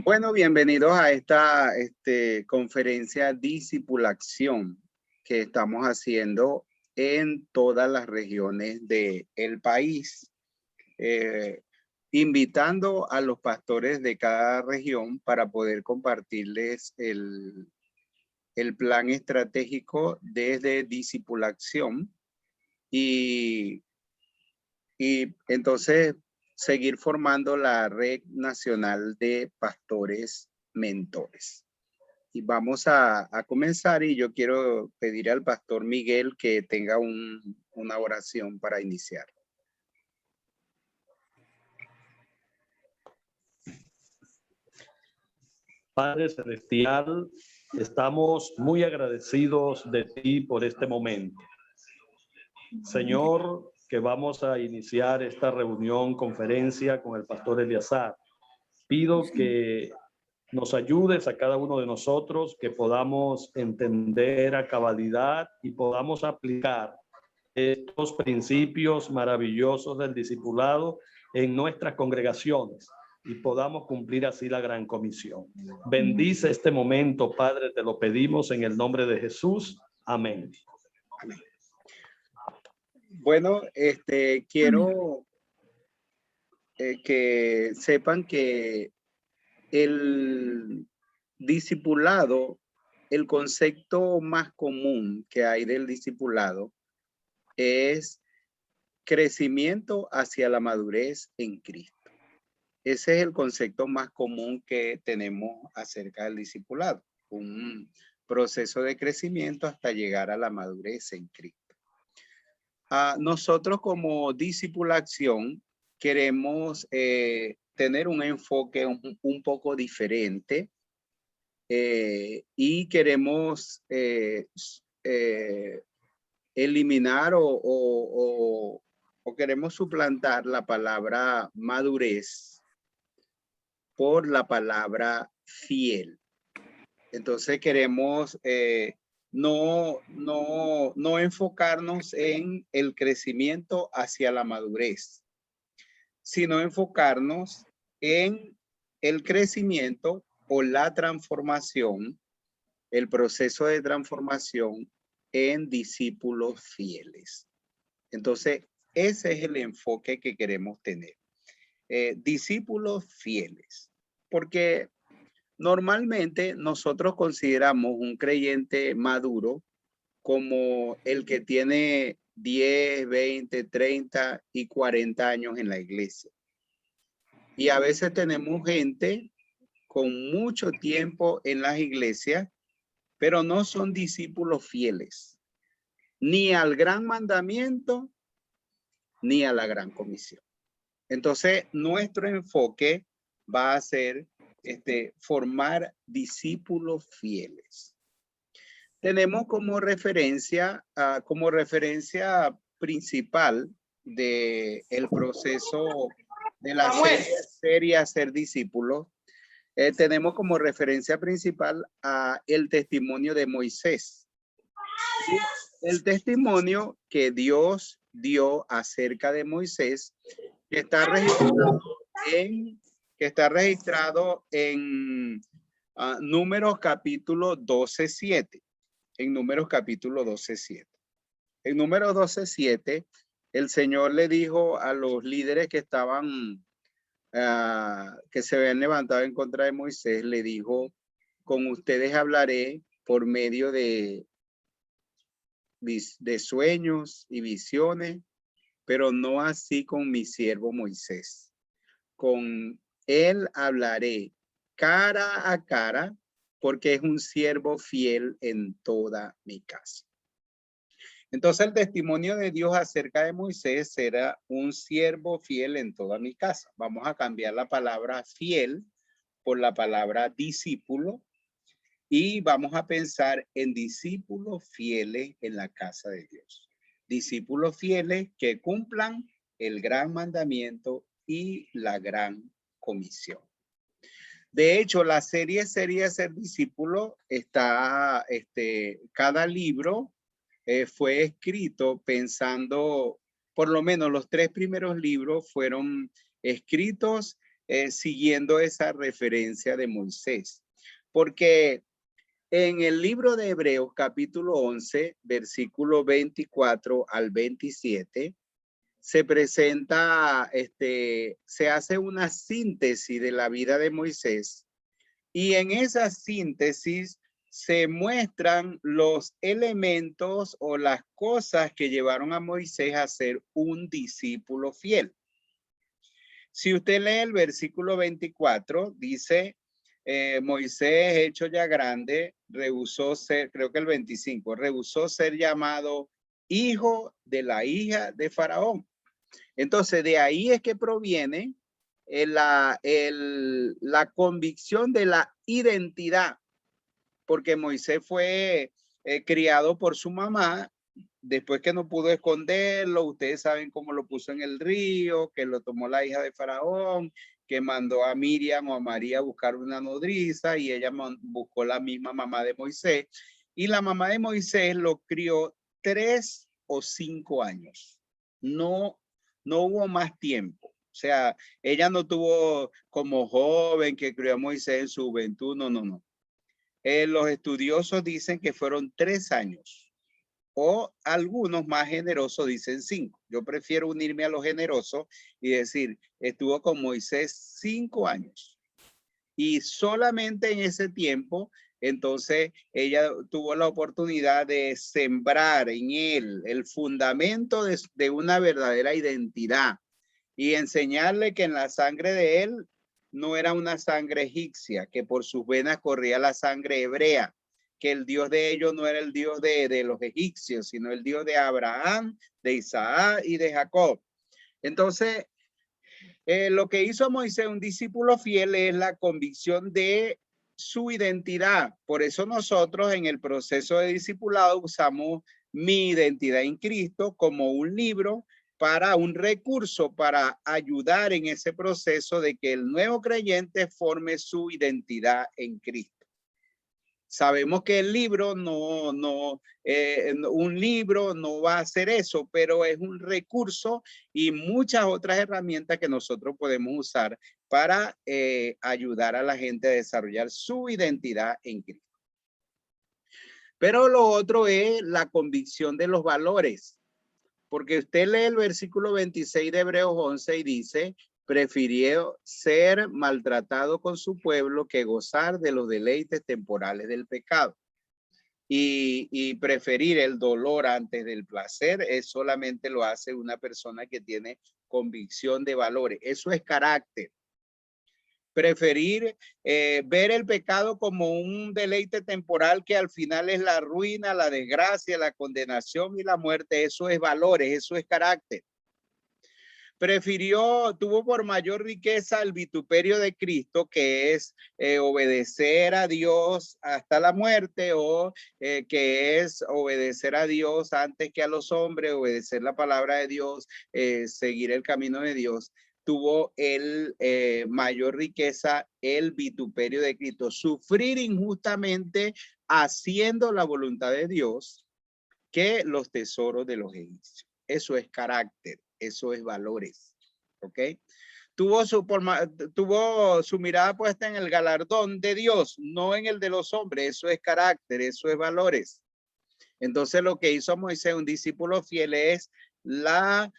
Bueno, bienvenidos a esta conferencia Discipulación que estamos haciendo en todas las regiones del país, invitando a los pastores de cada región para poder compartirles el plan estratégico desde Discipulación y entonces seguir formando la red nacional de pastores mentores. Y vamos a comenzar, y yo quiero pedir al pastor Miguel que tenga una oración para iniciar. Padre Celestial, estamos muy agradecidos de ti por este momento. Señor, que vamos a iniciar esta reunión, conferencia con el pastor Eleazar. Pido que nos ayudes a cada uno de nosotros, que podamos entender a cabalidad y podamos aplicar estos principios maravillosos del discipulado en nuestras congregaciones y podamos cumplir así la gran comisión. Bendice este momento, Padre, te lo pedimos en el nombre de Jesús. Amén. Amén. Bueno, quiero que sepan que el discipulado, el concepto más común que hay del discipulado es crecimiento hacia la madurez en Cristo. Ese es el concepto más común que tenemos acerca del discipulado, un proceso de crecimiento hasta llegar a la madurez en Cristo. Nosotros como Discipulación queremos tener un enfoque un poco diferente y queremos eliminar o queremos suplantar la palabra madurez por la palabra fiel. Entonces queremos no enfocarnos en el crecimiento hacia la madurez, sino enfocarnos en el crecimiento o la transformación, el proceso de transformación en discípulos fieles. Entonces, ese es el enfoque que queremos tener. Discípulos fieles, porque normalmente nosotros consideramos un creyente maduro como el que tiene 10, 20, 30 y 40 años en la iglesia. Y a veces tenemos gente con mucho tiempo en las iglesias, pero no son discípulos fieles, ni al gran mandamiento, ni a la gran comisión. Entonces, nuestro enfoque va a ser formar discípulos fieles. Tenemos como referencia principal de el proceso de la serie Ser Discípulos, tenemos como referencia principal el testimonio de Moisés. El testimonio que Dios dio acerca de Moisés, que está registrado en Números capítulo 12:7. En Números capítulo 12:7. En Números 12:7, el Señor le dijo a los líderes que estaban, que se habían levantado en contra de Moisés, le dijo: con ustedes hablaré por medio de sueños y visiones, pero no así con mi siervo Moisés. Con él hablaré cara a cara, porque es un siervo fiel en toda mi casa. Entonces el testimonio de Dios acerca de Moisés era un siervo fiel en toda mi casa. Vamos a cambiar la palabra fiel por la palabra discípulo y vamos a pensar en discípulos fieles en la casa de Dios. Discípulos fieles que cumplan el gran mandamiento y la gran comisión. De hecho, la serie Ser Discípulo está, cada libro fue escrito pensando, por lo menos los 3 primeros libros fueron escritos siguiendo esa referencia de Moisés. Porque en el libro de Hebreos, capítulo 11, versículo 24 al 27, se presenta, se hace una síntesis de la vida de Moisés, y en esa síntesis se muestran los elementos o las cosas que llevaron a Moisés a ser un discípulo fiel. Si usted lee el versículo 24, dice, Moisés, hecho ya grande, rehusó ser, creo que el 25, rehusó ser llamado hijo de la hija de Faraón. Entonces, de ahí es que proviene la convicción de la identidad, porque Moisés fue criado por su mamá, después que no pudo esconderlo. Ustedes saben cómo lo puso en el río, que lo tomó la hija de Faraón, que mandó a Miriam o a María a buscar una nodriza, y ella buscó la misma mamá de Moisés, y la mamá de Moisés lo crió 3 o 5 años. No hubo más tiempo. O sea, ella no tuvo como joven que crió a Moisés en su juventud. No. Los estudiosos dicen que fueron 3 años, o algunos más generosos dicen 5. Yo prefiero unirme a los generosos y decir, estuvo con Moisés 5 años. Y solamente en ese tiempo, entonces, ella tuvo la oportunidad de sembrar en él el fundamento de una verdadera identidad, y enseñarle que en la sangre de él no era una sangre egipcia, que por sus venas corría la sangre hebrea, que el Dios de ellos no era el Dios de los egipcios, sino el Dios de Abraham, de Isaac y de Jacob. Entonces, lo que hizo Moisés, un discípulo fiel, es la convicción de su identidad. Por eso nosotros en el proceso de discipulado usamos Mi identidad en Cristo como un libro, para un recurso para ayudar en ese proceso de que el nuevo creyente forme su identidad en Cristo. Sabemos que el libro un libro no va a hacer eso, pero es un recurso y muchas otras herramientas que nosotros podemos usar para ayudar a la gente a desarrollar su identidad en Cristo. Pero lo otro es la convicción de los valores, porque usted lee el versículo 26 de Hebreos 11 y dice, prefirió ser maltratado con su pueblo que gozar de los deleites temporales del pecado. Y preferir el dolor antes del placer, solamente lo hace una persona que tiene convicción de valores. Eso es carácter. Preferir ver el pecado como un deleite temporal que al final es la ruina, la desgracia, la condenación y la muerte. Eso es valores, eso es carácter. Tuvo por mayor riqueza el vituperio de Cristo, que es obedecer a Dios hasta la muerte, o que es obedecer a Dios antes que a los hombres, obedecer la palabra de Dios, seguir el camino de Dios. Tuvo mayor riqueza el vituperio de Cristo, sufrir injustamente haciendo la voluntad de Dios, que los tesoros de los egipcios. Eso es carácter, eso es valores, ¿ok? Tuvo su mirada puesta en el galardón de Dios, no en el de los hombres. Eso es carácter, eso es valores. Entonces, lo que hizo Moisés, un discípulo fiel, es la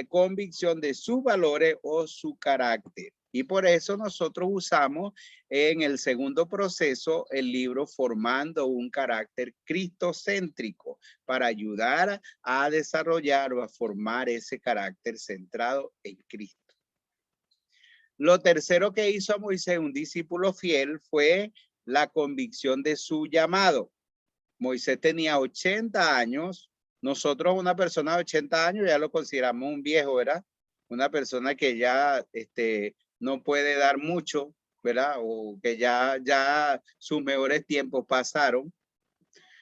convicción de sus valores o su carácter. Y por eso nosotros usamos en el segundo proceso el libro Formando un Carácter Cristocéntrico, para ayudar a desarrollar o a formar ese carácter centrado en Cristo. Lo tercero que hizo a Moisés, un discípulo fiel, fue la convicción de su llamado. Moisés tenía 80 años. Nosotros, una persona de 80 años, ya lo consideramos un viejo, ¿verdad? Una persona que ya no puede dar mucho, ¿verdad? O que ya sus mejores tiempos pasaron.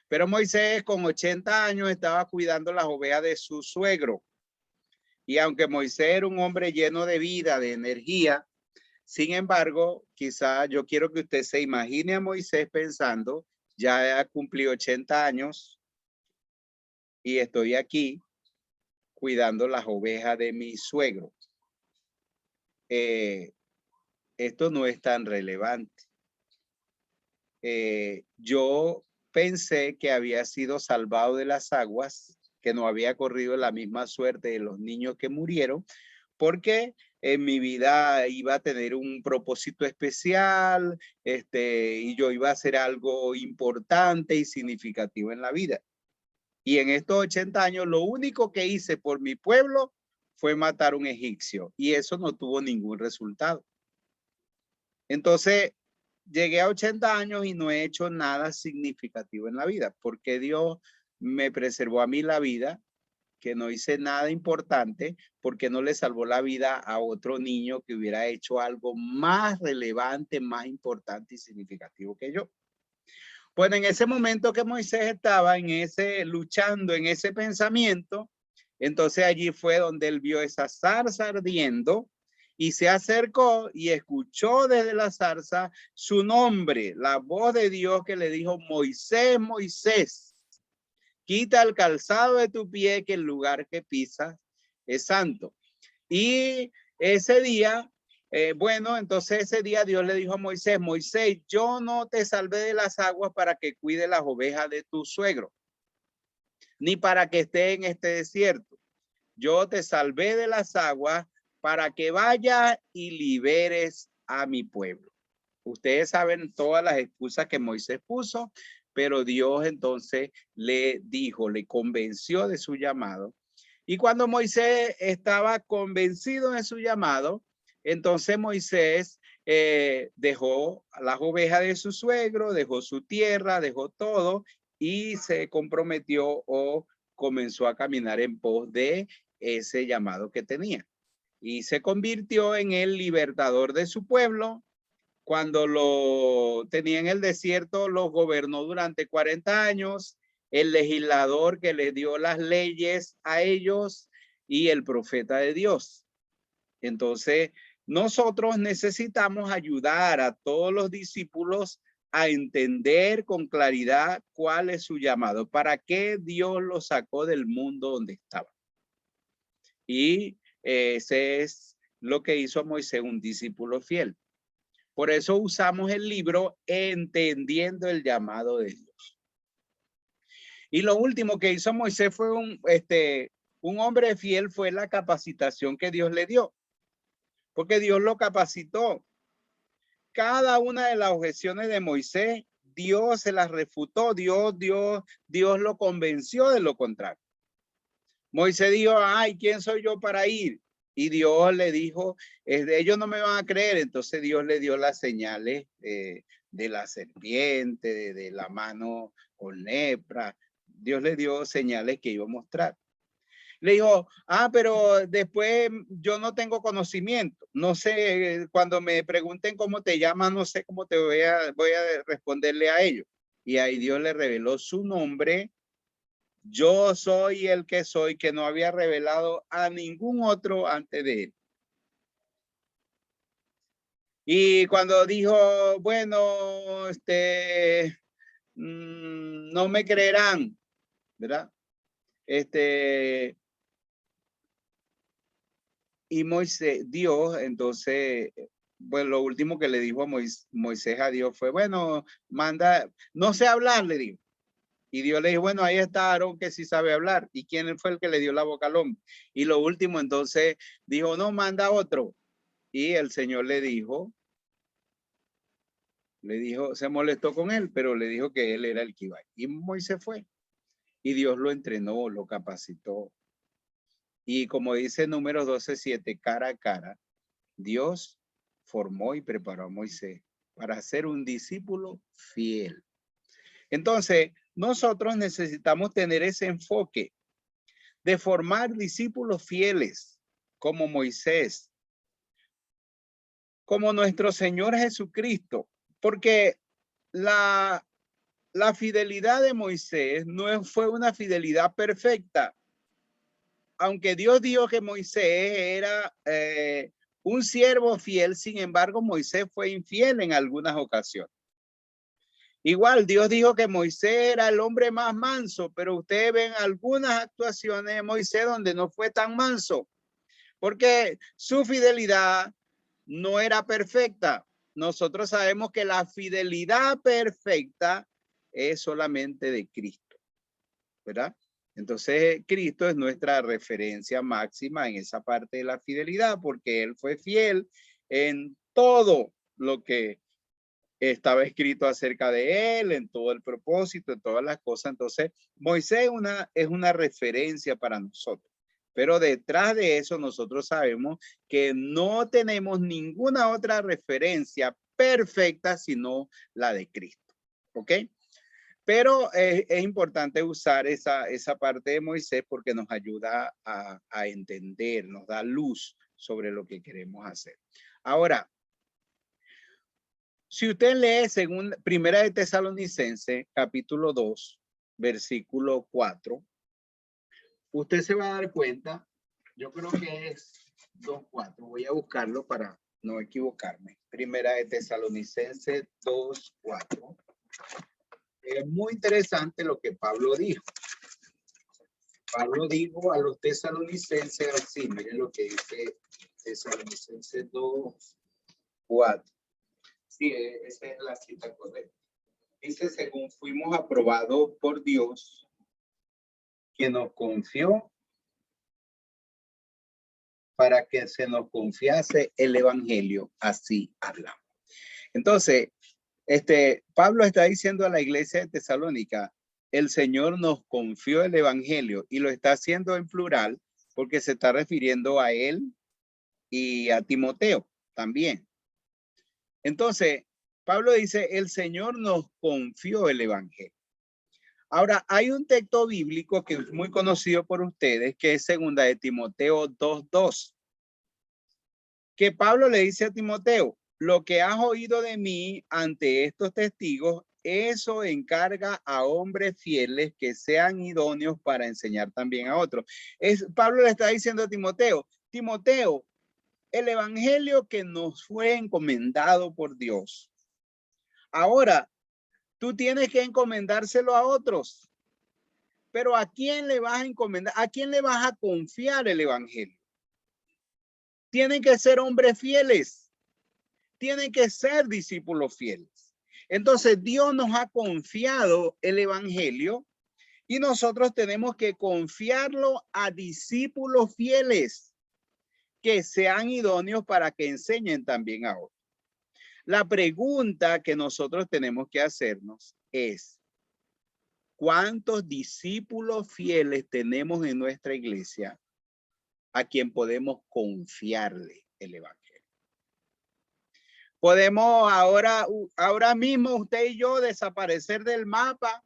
Pero Moisés, con 80 años, estaba cuidando las ovejas de su suegro. Y aunque Moisés era un hombre lleno de vida, de energía, sin embargo, quizá yo quiero que usted se imagine a Moisés pensando, ya cumplí 80 años y estoy aquí cuidando las ovejas de mi suegro. esto no es tan relevante. Yo pensé que había sido salvado de las aguas, que no había corrido la misma suerte de los niños que murieron, porque en mi vida iba a tener un propósito especial, y yo iba a hacer algo importante y significativo en la vida. Y en estos 80 años, lo único que hice por mi pueblo fue matar a un egipcio, y eso no tuvo ningún resultado. Entonces, llegué a 80 años y no he hecho nada significativo en la vida, porque Dios me preservó a mí la vida, que no hice nada importante, porque no le salvó la vida a otro niño que hubiera hecho algo más relevante, más importante y significativo que yo. Bueno, en ese momento que Moisés estaba luchando en ese pensamiento, entonces allí fue donde él vio esa zarza ardiendo y se acercó y escuchó desde la zarza su nombre, la voz de Dios que le dijo: Moisés, Moisés, quita el calzado de tu pie, que el lugar que pisas es santo. Y ese día, entonces ese día Dios le dijo a Moisés: Moisés, yo no te salvé de las aguas para que cuide las ovejas de tu suegro, ni para que esté en este desierto. Yo te salvé de las aguas para que vayas y liberes a mi pueblo. Ustedes saben todas las excusas que Moisés puso, pero Dios entonces le dijo, le convenció de su llamado. Y cuando Moisés estaba convencido de su llamado, entonces Moisés dejó las ovejas de su suegro, dejó su tierra, dejó todo y se comprometió o comenzó a caminar en pos de ese llamado que tenía. Y se convirtió en el libertador de su pueblo. Cuando lo tenía en el desierto, los gobernó durante 40 años, el legislador que les dio las leyes a ellos y el profeta de Dios. Entonces, nosotros necesitamos ayudar a todos los discípulos a entender con claridad cuál es su llamado, para qué Dios los sacó del mundo donde estaba. Y ese es lo que hizo a Moisés un discípulo fiel. Por eso usamos el libro Entendiendo el llamado de Dios. Y lo último que hizo Moisés fue un hombre fiel, fue la capacitación que Dios le dio, porque Dios lo capacitó. Cada una de las objeciones de Moisés, Dios se las refutó, Dios lo convenció de lo contrario. Moisés dijo: ay, ¿quién soy yo para ir? Y Dios le dijo: ellos no me van a creer. Entonces Dios le dio las señales de la serpiente, de la mano con lepra. Dios le dio señales que iba a mostrar. Le dijo: pero después yo no tengo conocimiento. No sé, cuando me pregunten cómo te llamas, no sé cómo voy a responderle a ellos. Y ahí Dios le reveló su nombre. Yo soy el que soy, que no había revelado a ningún otro antes de él. Y cuando dijo: bueno, no me creerán, ¿verdad? Y Moisés, Dios, entonces, pues lo último que le dijo a Moisés a Dios fue: bueno, manda, no sé hablar, le dijo. Y Dios le dijo: bueno, ahí está Aarón, que sí sabe hablar. ¿Y quién fue el que le dio la boca al hombre? Y lo último, entonces, dijo: no, manda otro. Y el Señor le dijo, se molestó con él, pero le dijo que él era el que iba. Y Moisés fue. Y Dios lo entrenó, lo capacitó. Y como dice Números 12:7, cara a cara, Dios formó y preparó a Moisés para ser un discípulo fiel. Entonces, nosotros necesitamos tener ese enfoque de formar discípulos fieles como Moisés, como nuestro Señor Jesucristo, porque la fidelidad de Moisés no fue una fidelidad perfecta. Aunque Dios dijo que Moisés era un siervo fiel, sin embargo, Moisés fue infiel en algunas ocasiones. Igual Dios dijo que Moisés era el hombre más manso, pero ustedes ven algunas actuaciones de Moisés donde no fue tan manso, porque su fidelidad no era perfecta. Nosotros sabemos que la fidelidad perfecta es solamente de Cristo, ¿verdad? Entonces, Cristo es nuestra referencia máxima en esa parte de la fidelidad, porque Él fue fiel en todo lo que estaba escrito acerca de Él, en todo el propósito, en todas las cosas. Entonces, Moisés es una referencia para nosotros. Pero detrás de eso nosotros sabemos que no tenemos ninguna otra referencia perfecta sino la de Cristo. ¿Ok? Pero es importante usar esa parte de Moisés porque nos ayuda a entender, nos da luz sobre lo que queremos hacer. Ahora, si usted lee según Primera de Tesalonicenses, capítulo 2, versículo 4, usted se va a dar cuenta, yo creo que es 2:4, voy a buscarlo para no equivocarme. Primera de Tesalonicenses 2:4. Es muy interesante lo que Pablo dijo. Pablo dijo a los tesalonicenses así, miren lo que dice Tesalonicenses 2:4. Sí, esa es la cita correcta. Dice, según fuimos aprobados por Dios, que nos confió para que se nos confiase el evangelio, así hablamos. Entonces, Pablo está diciendo a la iglesia de Tesalónica, el Señor nos confió el evangelio y lo está haciendo en plural porque se está refiriendo a él y a Timoteo también. Entonces, Pablo dice, el Señor nos confió el evangelio. Ahora, hay un texto bíblico que es muy conocido por ustedes, que es segunda de Timoteo 2:2, que Pablo le dice a Timoteo, lo que has oído de mí ante estos testigos, eso encarga a hombres fieles que sean idóneos para enseñar también a otros. Pablo le está diciendo a Timoteo, Timoteo, el evangelio que nos fue encomendado por Dios. Ahora, tú tienes que encomendárselo a otros. Pero ¿a quién le vas a encomendar? ¿A quién le vas a confiar el evangelio? Tienen que ser hombres fieles. Tienen que ser discípulos fieles. Entonces Dios nos ha confiado el evangelio y nosotros tenemos que confiarlo a discípulos fieles que sean idóneos para que enseñen también a otros. La pregunta que nosotros tenemos que hacernos es, ¿cuántos discípulos fieles tenemos en nuestra iglesia a quien podemos confiarle el evangelio? Podemos ahora mismo usted y yo desaparecer del mapa,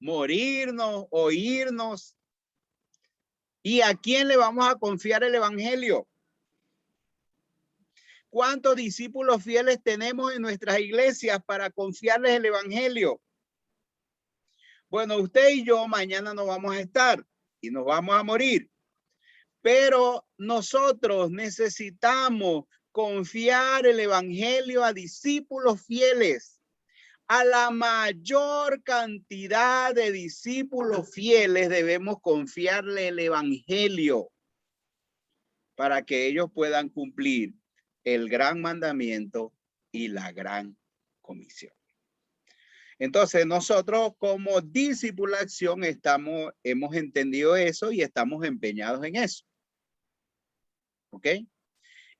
morirnos, o irnos. ¿Y a quién le vamos a confiar el evangelio? ¿Cuántos discípulos fieles tenemos en nuestras iglesias para confiarles el evangelio? Bueno, usted y yo mañana no vamos a estar y nos vamos a morir. Pero nosotros necesitamos confiar el evangelio a discípulos fieles. A la mayor cantidad de discípulos fieles debemos confiarle el evangelio para que ellos puedan cumplir el gran mandamiento y la gran comisión. Entonces nosotros como discipulación hemos entendido eso y estamos empeñados en eso. ¿Ok?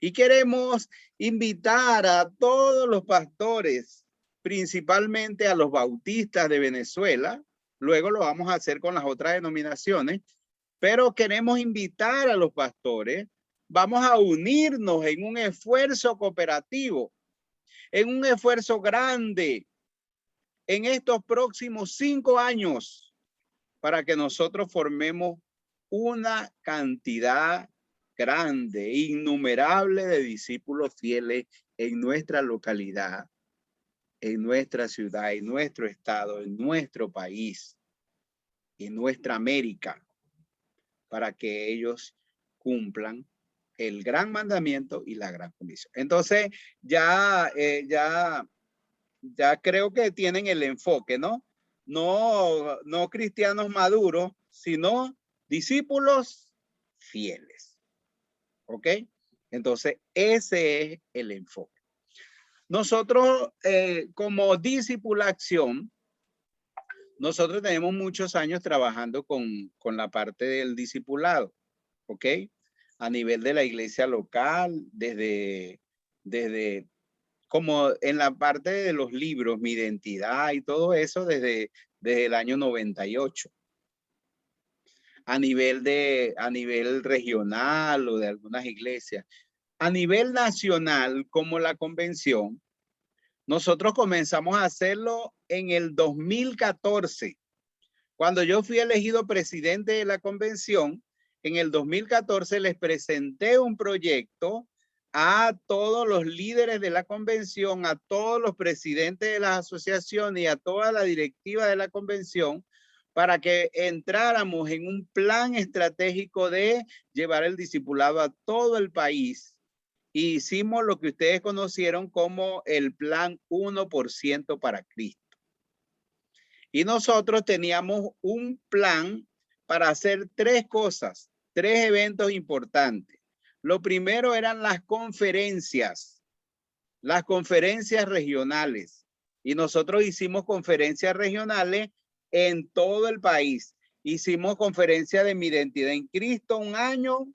Y queremos invitar a todos los pastores, principalmente a los bautistas de Venezuela. Luego lo vamos a hacer con las otras denominaciones, pero queremos invitar a los pastores. Vamos a unirnos en un esfuerzo cooperativo, en un esfuerzo grande en estos próximos 5 años para que nosotros formemos una cantidad grande, innumerable de discípulos fieles en nuestra localidad, en nuestra ciudad, en nuestro estado, en nuestro país, en nuestra América, para que ellos cumplan el gran mandamiento y la gran comisión. Entonces, ya creo que tienen el enfoque, ¿no? No cristianos maduros, sino discípulos fieles. ¿Ok? Entonces, ese es el enfoque. Nosotros, como Discípula Acción, nosotros tenemos muchos años trabajando con la parte del discipulado, ¿ok? A nivel de la iglesia local, desde como en la parte de los libros, mi identidad y todo eso desde el año 98. A nivel regional o de algunas iglesias. A nivel nacional, como la convención, nosotros comenzamos a hacerlo en el 2014. Cuando yo fui elegido presidente de la convención, en el 2014 les presenté un proyecto a todos los líderes de la convención, a todos los presidentes de las asociaciones y a toda la directiva de la convención para que entráramos en un plan estratégico de llevar el discipulado a todo el país. Y hicimos lo que ustedes conocieron como el plan 1% para Cristo. Y nosotros teníamos un plan para hacer tres cosas, tres eventos importantes. Lo primero eran las conferencias regionales. Y nosotros hicimos conferencias regionales en todo el país. Hicimos conferencia de mi identidad en Cristo un año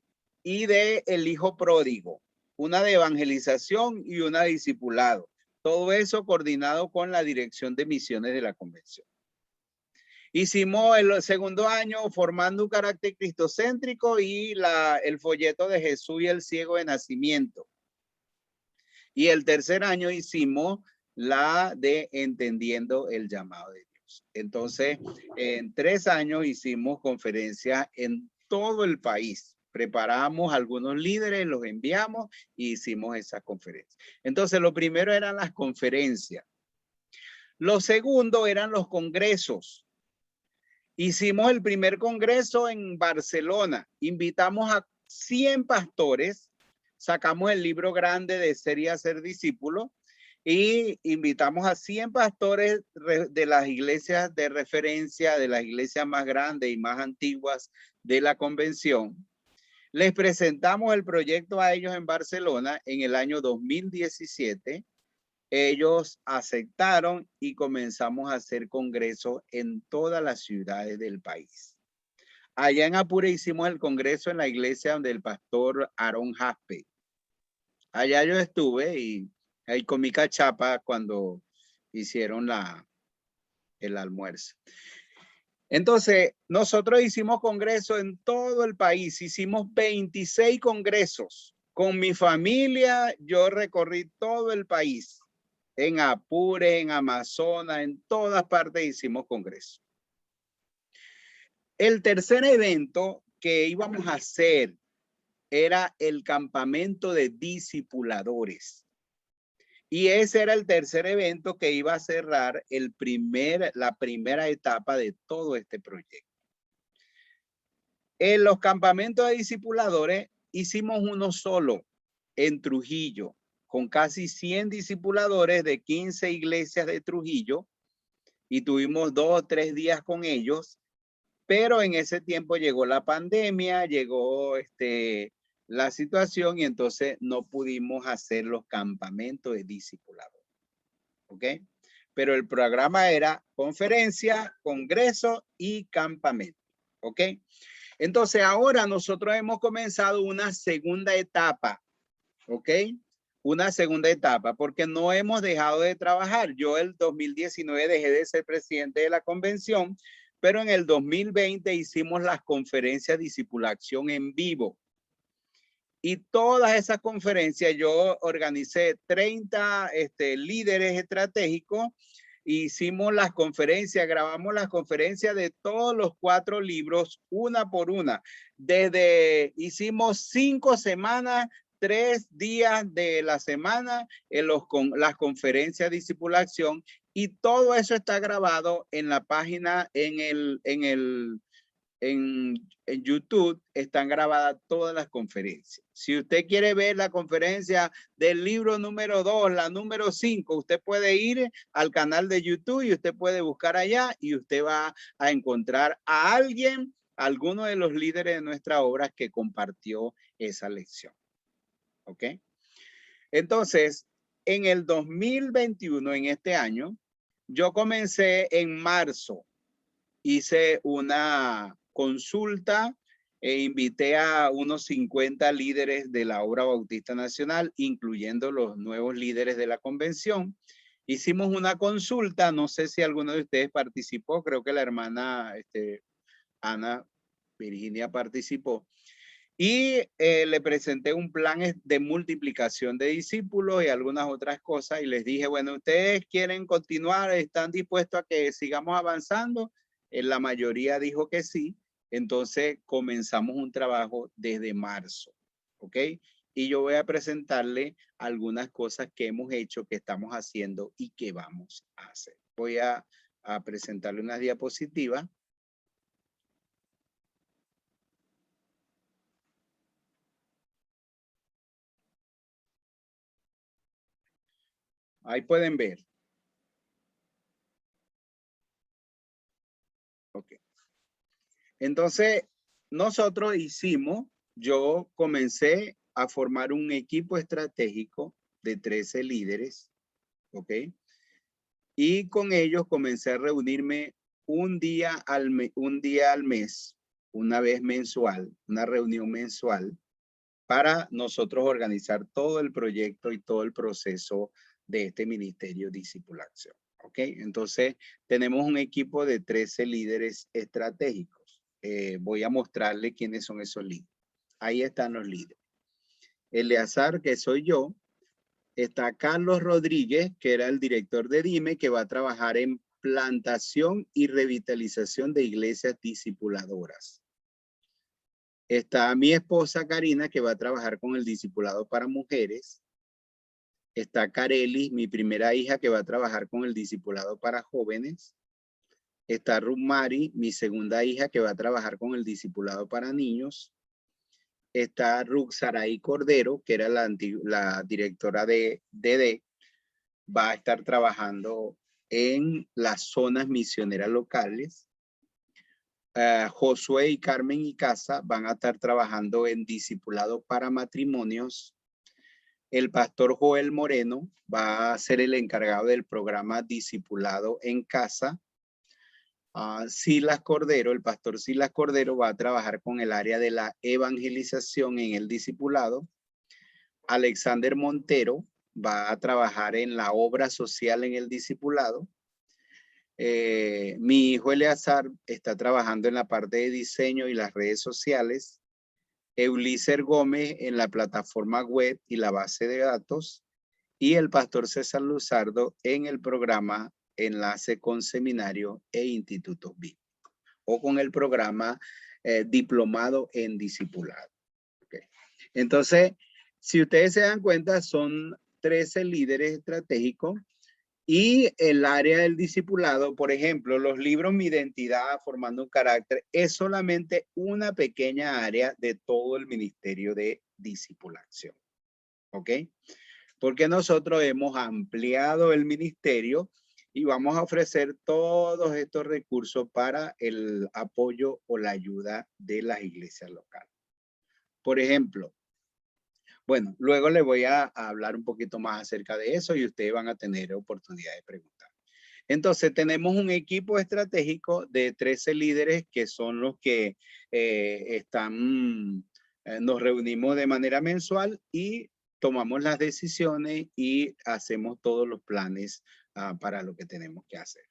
y de el hijo pródigo, una de evangelización y una de discipulado. Todo eso coordinado con la dirección de misiones de la convención. Hicimos el segundo año formando un carácter cristocéntrico y el folleto de Jesús y el ciego de nacimiento. Y el tercer año hicimos la de entendiendo el llamado de Dios. Entonces, en 3 años hicimos conferencias en todo el país. Preparamos algunos líderes, los enviamos y hicimos esas conferencias. Entonces, lo primero eran las conferencias. Lo segundo eran los congresos. Hicimos el primer congreso en Barcelona. Invitamos a 100 pastores. Sacamos el libro grande de Ser y Hacer Discípulos y invitamos a 100 pastores de las iglesias de referencia, de las iglesias más grandes y más antiguas de la convención. Les presentamos el proyecto a ellos en Barcelona en el año 2017. Ellos aceptaron y comenzamos a hacer congresos en todas las ciudades del país. Allá en Apure hicimos el congreso en la iglesia donde el pastor Aaron Jaspe. Allá yo estuve y ahí comí cachapa cuando hicieron el almuerzo. Entonces, nosotros hicimos congresos en todo el país. Hicimos 26 congresos. Con mi familia, yo recorrí todo el país. En Apure, en Amazonas, en todas partes hicimos congresos. El tercer evento que íbamos a hacer era el campamento de discipuladores. Y ese era el tercer evento que iba a cerrar la primera etapa de todo este proyecto. En los campamentos de discipuladores hicimos uno solo en Trujillo, con casi 100 discipuladores de 15 iglesias de Trujillo y tuvimos 2 o 3 días con ellos, pero en ese tiempo llegó la pandemia, llegó la situación y entonces no pudimos hacer los campamentos de discipuladores. ¿Ok? Pero el programa era conferencia, congreso y campamento. ¿Ok? Entonces ahora nosotros hemos comenzado una segunda etapa. ¿Ok? Una segunda etapa porque no hemos dejado de trabajar. Yo el 2019 dejé de ser presidente de la convención, pero en el 2020 hicimos las conferencias Discipulación en vivo. Y todas esas conferencias yo organicé 30 líderes estratégicos. Hicimos las conferencias, grabamos las conferencias de todos los 4 libros, una por una. Hicimos 5 semanas, 3 días de la semana en las conferencias de discipulación y todo eso está grabado en la página, en YouTube están grabadas todas las conferencias. Si usted quiere ver la conferencia del libro número 2, la número 5, usted puede ir al canal de YouTube y usted puede buscar allá y usted va a encontrar a alguno de los líderes de nuestra obra que compartió esa lección. ¿ok? Entonces, en el 2021, en este año, yo comencé en marzo, hice una consulta e invité a unos 50 líderes de la Obra Bautista Nacional, incluyendo los nuevos líderes de la convención. Hicimos una consulta, no sé si alguno de ustedes participó, creo que la hermana Ana Virginia participó. Y le presenté un plan de multiplicación de discípulos y algunas otras cosas. Y les dije, bueno, ¿ustedes quieren continuar? ¿Están dispuestos a que sigamos avanzando? La mayoría dijo que sí. Entonces comenzamos un trabajo desde marzo. ¿Ok? Y yo voy a presentarle algunas cosas que hemos hecho, que estamos haciendo y que vamos a hacer. Voy a presentarle unas diapositivas. Ahí pueden ver. Ok. Entonces, nosotros yo comencé a formar un equipo estratégico de 13 líderes, ¿ok? Y con ellos comencé a reunirme un día al mes, una vez mensual, una reunión mensual, para nosotros organizar todo el proyecto y todo el proceso de este ministerio Discipulación. ¿Ok? Entonces, tenemos un equipo de 13 líderes estratégicos. Voy a mostrarle quiénes son esos líderes. Ahí están los líderes. Eleazar, que soy yo. Está Carlos Rodríguez, que era el director de DIME, que va a trabajar en plantación y revitalización de iglesias discipuladoras. Está mi esposa Karina, que va a trabajar con el discipulado para mujeres. Está Kareli, mi primera hija, que va a trabajar con el discipulado para jóvenes. Está Rumari, mi segunda hija, que va a trabajar con el discipulado para niños. Está Ruxaraí Cordero, que era la directora de DD. Va a estar trabajando en las zonas misioneras locales. Josué y Carmen y Casa van a estar trabajando en discipulado para matrimonios. El pastor Joel Moreno va a ser el encargado del programa Discipulado en Casa. Silas Cordero, el pastor Silas Cordero va a trabajar con el área de la evangelización en el discipulado. Alexander Montero va a trabajar en la obra social en el discipulado. Mi hijo Eleazar está trabajando en la parte de diseño y las redes sociales. Eulícer Gómez en la plataforma web y la base de datos. Y el pastor César Luzardo en el programa Enlace con Seminario e Institutos Bíblicos, o con el programa Diplomado en Discipulado. Okay. Entonces, si ustedes se dan cuenta, son 13 líderes estratégicos. Y el área del discipulado, por ejemplo, los libros Mi Identidad, Formando un Carácter, es solamente una pequeña área de todo el ministerio de discipulación. ¿Ok? Porque nosotros hemos ampliado el ministerio y vamos a ofrecer todos estos recursos para el apoyo o la ayuda de las iglesias locales. Por ejemplo, bueno, luego les voy a hablar un poquito más acerca de eso y ustedes van a tener oportunidad de preguntar. Entonces, tenemos un equipo estratégico de 13 líderes que son los que nos reunimos de manera mensual y tomamos las decisiones y hacemos todos los planes para lo que tenemos que hacer.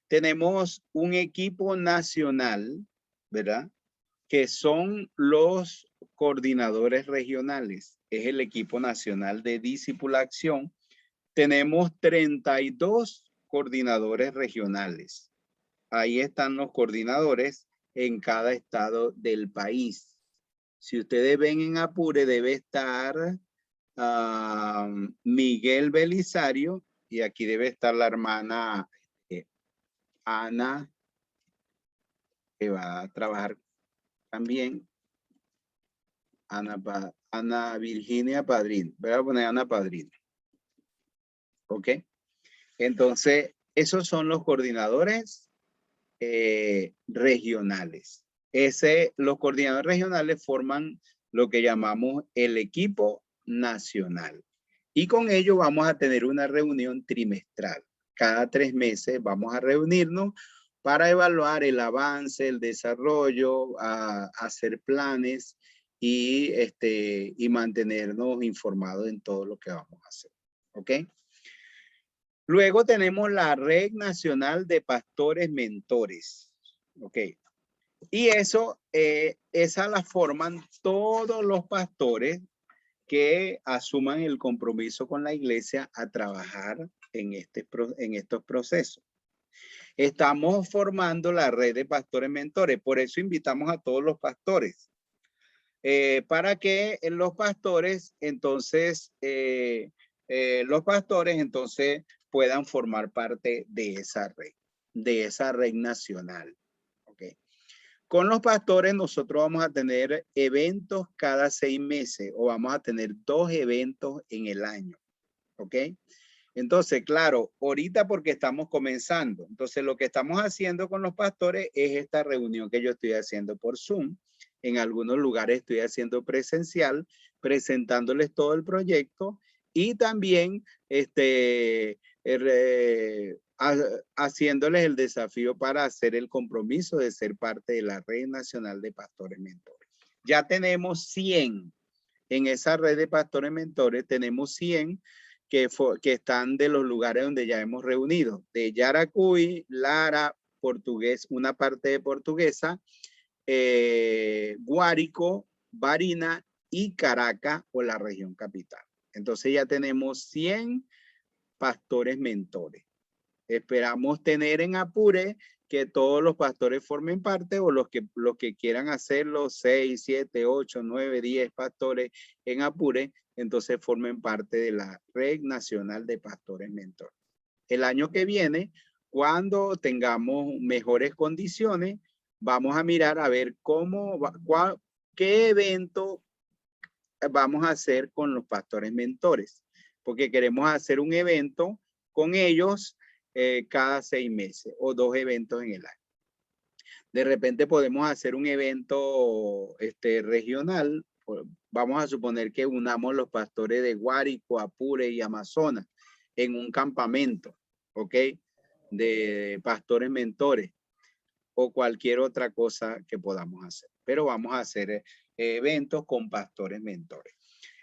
Tenemos un equipo nacional, ¿verdad? Que son los coordinadores regionales. Es el equipo nacional de discipulación. Tenemos 32 coordinadores regionales. Ahí están los coordinadores en cada estado del país. Si ustedes ven en Apure, debe estar Miguel Belisario y aquí debe estar la hermana Ana, que va a trabajar también. Ana Virginia Padrín. Voy a poner Ana Padrín. ¿Ok? Entonces, esos son los coordinadores regionales. Los coordinadores regionales forman lo que llamamos el equipo nacional. Y con ello vamos a tener una reunión trimestral. Cada 3 meses vamos a reunirnos para evaluar el avance, el desarrollo, hacer planes y mantenernos informados en todo lo que vamos a hacer. ¿Ok? Luego tenemos la Red Nacional de Pastores Mentores. ¿Ok? Y esa la forman todos los pastores que asuman el compromiso con la iglesia a trabajar en estos procesos. Estamos formando la red de pastores mentores, por eso invitamos a todos los pastores, para que los pastores entonces puedan formar parte de esa red nacional. ¿Okay? Con los pastores nosotros vamos a tener eventos cada 6 meses o vamos a tener 2 eventos en el año. ¿Ok? Entonces, claro, ahorita porque estamos comenzando. Entonces, lo que estamos haciendo con los pastores es esta reunión que yo estoy haciendo por Zoom. En algunos lugares estoy haciendo presencial, presentándoles todo el proyecto y también haciéndoles el desafío para hacer el compromiso de ser parte de la Red Nacional de Pastores Mentores. Ya tenemos 100 en esa red de pastores mentores, tenemos 100 que están de los lugares donde ya hemos reunido, de Yaracuy, Lara, Portugués, una parte de Portuguesa, Guárico, Barinas y Caracas o la región capital. Entonces ya tenemos 100 pastores mentores. Esperamos tener en Apure que todos los pastores formen parte o los que quieran hacerlo, 6, 7, 8, 9, 10 pastores en Apure, entonces formen parte de la Red Nacional de Pastores Mentores. El año que viene, cuando tengamos mejores condiciones, vamos a mirar a ver qué evento vamos a hacer con los pastores mentores, porque queremos hacer un evento con ellos cada 6 meses o 2 eventos en el año. De repente podemos hacer un evento regional. Vamos a suponer que unamos los pastores de Guárico, Apure y Amazonas en un campamento, ¿ok? De pastores mentores o cualquier otra cosa que podamos hacer. Pero vamos a hacer eventos con pastores mentores.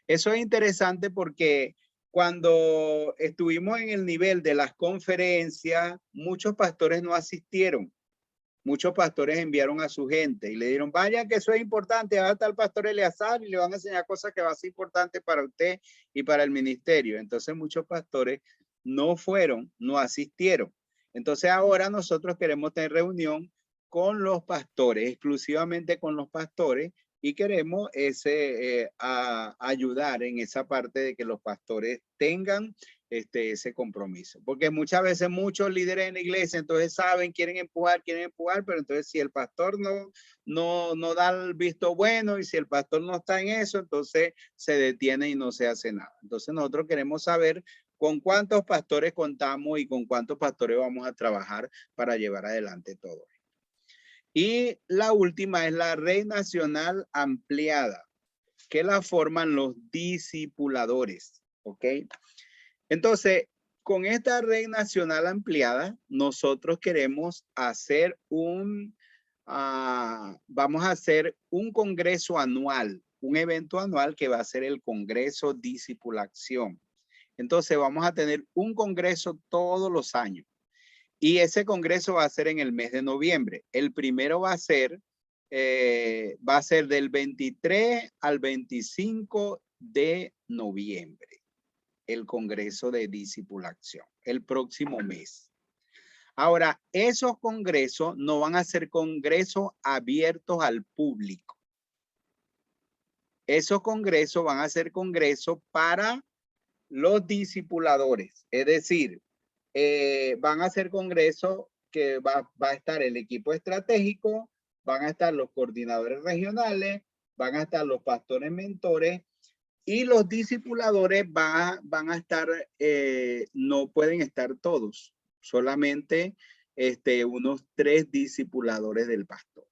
Eso es interesante porque cuando estuvimos en el nivel de las conferencias, muchos pastores no asistieron. Muchos pastores enviaron a su gente y le dijeron, vaya que eso es importante, va a estar el pastor Eleazar y le van a enseñar cosas que va a ser importante para usted y para el ministerio. Entonces muchos pastores no fueron, no asistieron. Entonces ahora nosotros queremos tener reunión con los pastores, exclusivamente con los pastores, y queremos ayudar en esa parte de que los pastores tengan ese compromiso. Porque muchas veces muchos líderes en la iglesia entonces saben, quieren empujar, pero entonces si el pastor no da el visto bueno y si el pastor no está en eso, entonces se detiene y no se hace nada. Entonces nosotros queremos saber con cuántos pastores contamos y con cuántos pastores vamos a trabajar para llevar adelante todo. Y la última es la Red Nacional Ampliada, que la forman los discipuladores, ¿ok? Entonces, con esta Red Nacional Ampliada, nosotros queremos hacer vamos a hacer un congreso anual, un evento anual que va a ser el Congreso Discipulación. Entonces, vamos a tener un congreso todos los años. Y ese congreso va a ser en el mes de noviembre. El primero va a ser del 23 al 25 de noviembre. El congreso de discipulación, el próximo mes. Ahora, esos congresos no van a ser congresos abiertos al público. Esos congresos van a ser congresos para los discipuladores. Es decir, van a ser congresos que va a estar el equipo estratégico, van a estar los coordinadores regionales, van a estar los pastores mentores y los discipuladores van a estar, no pueden estar todos, solamente unos 3 discipuladores del pastor.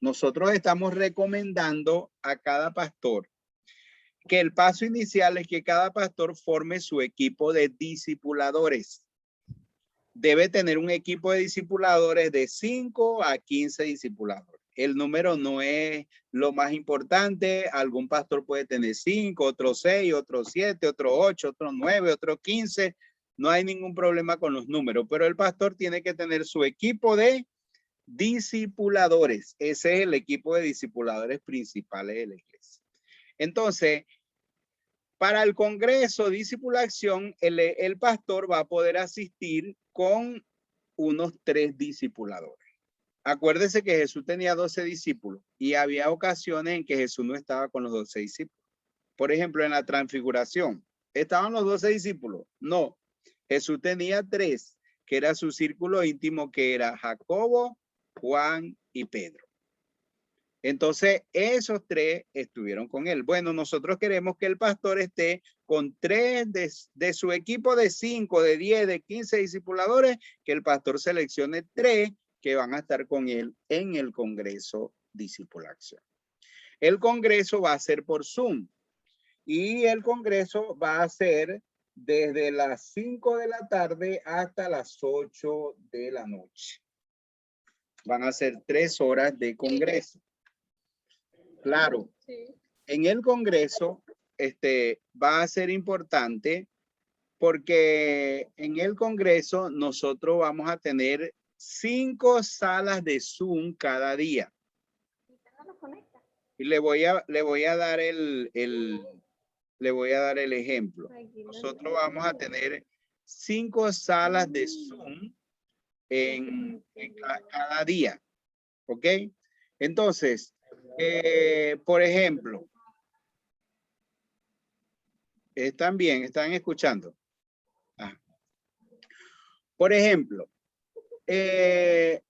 Nosotros estamos recomendando a cada pastor que el paso inicial es que cada pastor forme su equipo de discipuladores. Debe tener un equipo de discipuladores de 5 a 15 discipuladores. El número no es lo más importante. Algún pastor puede tener 5, otro 6, otro 7, otro 8, otro 9, otro 15. No hay ningún problema con los números, pero el pastor tiene que tener su equipo de discipuladores. Ese es el equipo de discipuladores principales de la iglesia. Entonces, para el Congreso Discipulación, el pastor va a poder asistir con unos 3 discipuladores. Acuérdese que Jesús tenía 12 discípulos y había ocasiones en que Jesús no estaba con los 12 discípulos. Por ejemplo, en la transfiguración, ¿estaban los 12 discípulos? No. Jesús tenía 3, que era su círculo íntimo, que era Jacobo, Juan y Pedro. Entonces, esos 3 estuvieron con él. Bueno, nosotros queremos que el pastor esté con 3 de su equipo de 5, de 10, de 15 discipuladores, que el pastor seleccione 3 que van a estar con él en el Congreso Discipulación. El Congreso va a ser por Zoom y el Congreso va a ser desde las 5 de la tarde hasta las 8 de la noche. Van a ser 3 horas de Congreso. Claro, en el Congreso va a ser importante porque en el Congreso nosotros vamos a tener 5 salas de Zoom cada día. Y le voy a dar el ejemplo. Nosotros vamos a tener 5 salas de Zoom en cada día. ¿Ok? Entonces, por ejemplo, ¿están bien? ¿Están escuchando? Ah. Por ejemplo, en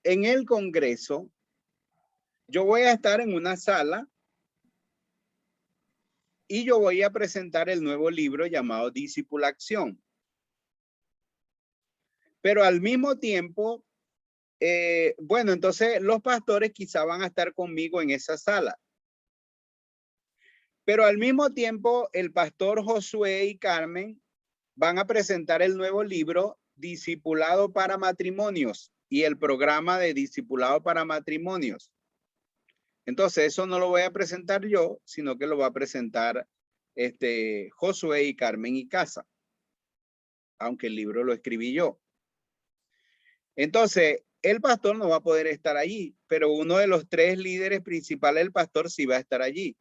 el Congreso, yo voy a estar en una sala y yo voy a presentar el nuevo libro llamado Discipulación. Pero al mismo tiempo, bueno, entonces los pastores quizá van a estar conmigo en esa sala. Pero al mismo tiempo, el pastor Josué y Carmen van a presentar el nuevo libro Discipulado para Matrimonios y el programa de Discipulado para Matrimonios. Entonces, eso no lo voy a presentar yo, sino que lo va a presentar Josué y Carmen y Casa, aunque el libro lo escribí yo. Entonces, el pastor no va a poder estar allí, pero uno de los 3 líderes principales del pastor sí va a estar allí.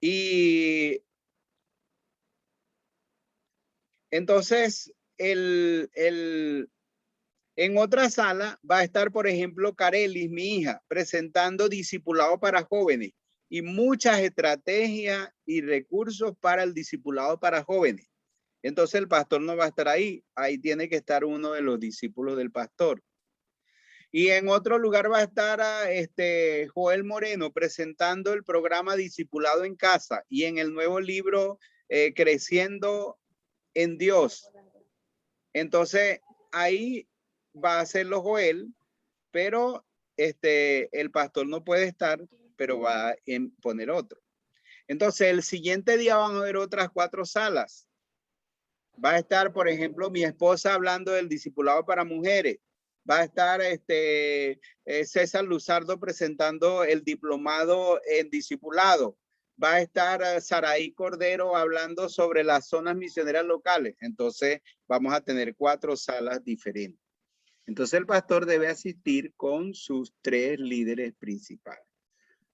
Y entonces, en otra sala va a estar, por ejemplo, Carelis, mi hija, presentando discipulado para jóvenes y muchas estrategias y recursos para el discipulado para jóvenes. Entonces el pastor no va a estar ahí. Ahí tiene que estar uno de los discípulos del pastor. Y en otro lugar va a estar Joel Moreno presentando el programa Discipulado en Casa y en el nuevo libro Creciendo en Dios. Entonces ahí va a hacerlo Joel, pero el pastor no puede estar, pero va a poner otro. Entonces el siguiente día van a haber otras 4 salas. Va a estar, por ejemplo, mi esposa hablando del discipulado para mujeres. Va a estar César Luzardo presentando el diplomado en discipulado. Va a estar Saraí Cordero hablando sobre las zonas misioneras locales. Entonces, vamos a tener 4 salas diferentes. Entonces, el pastor debe asistir con sus 3 líderes principales.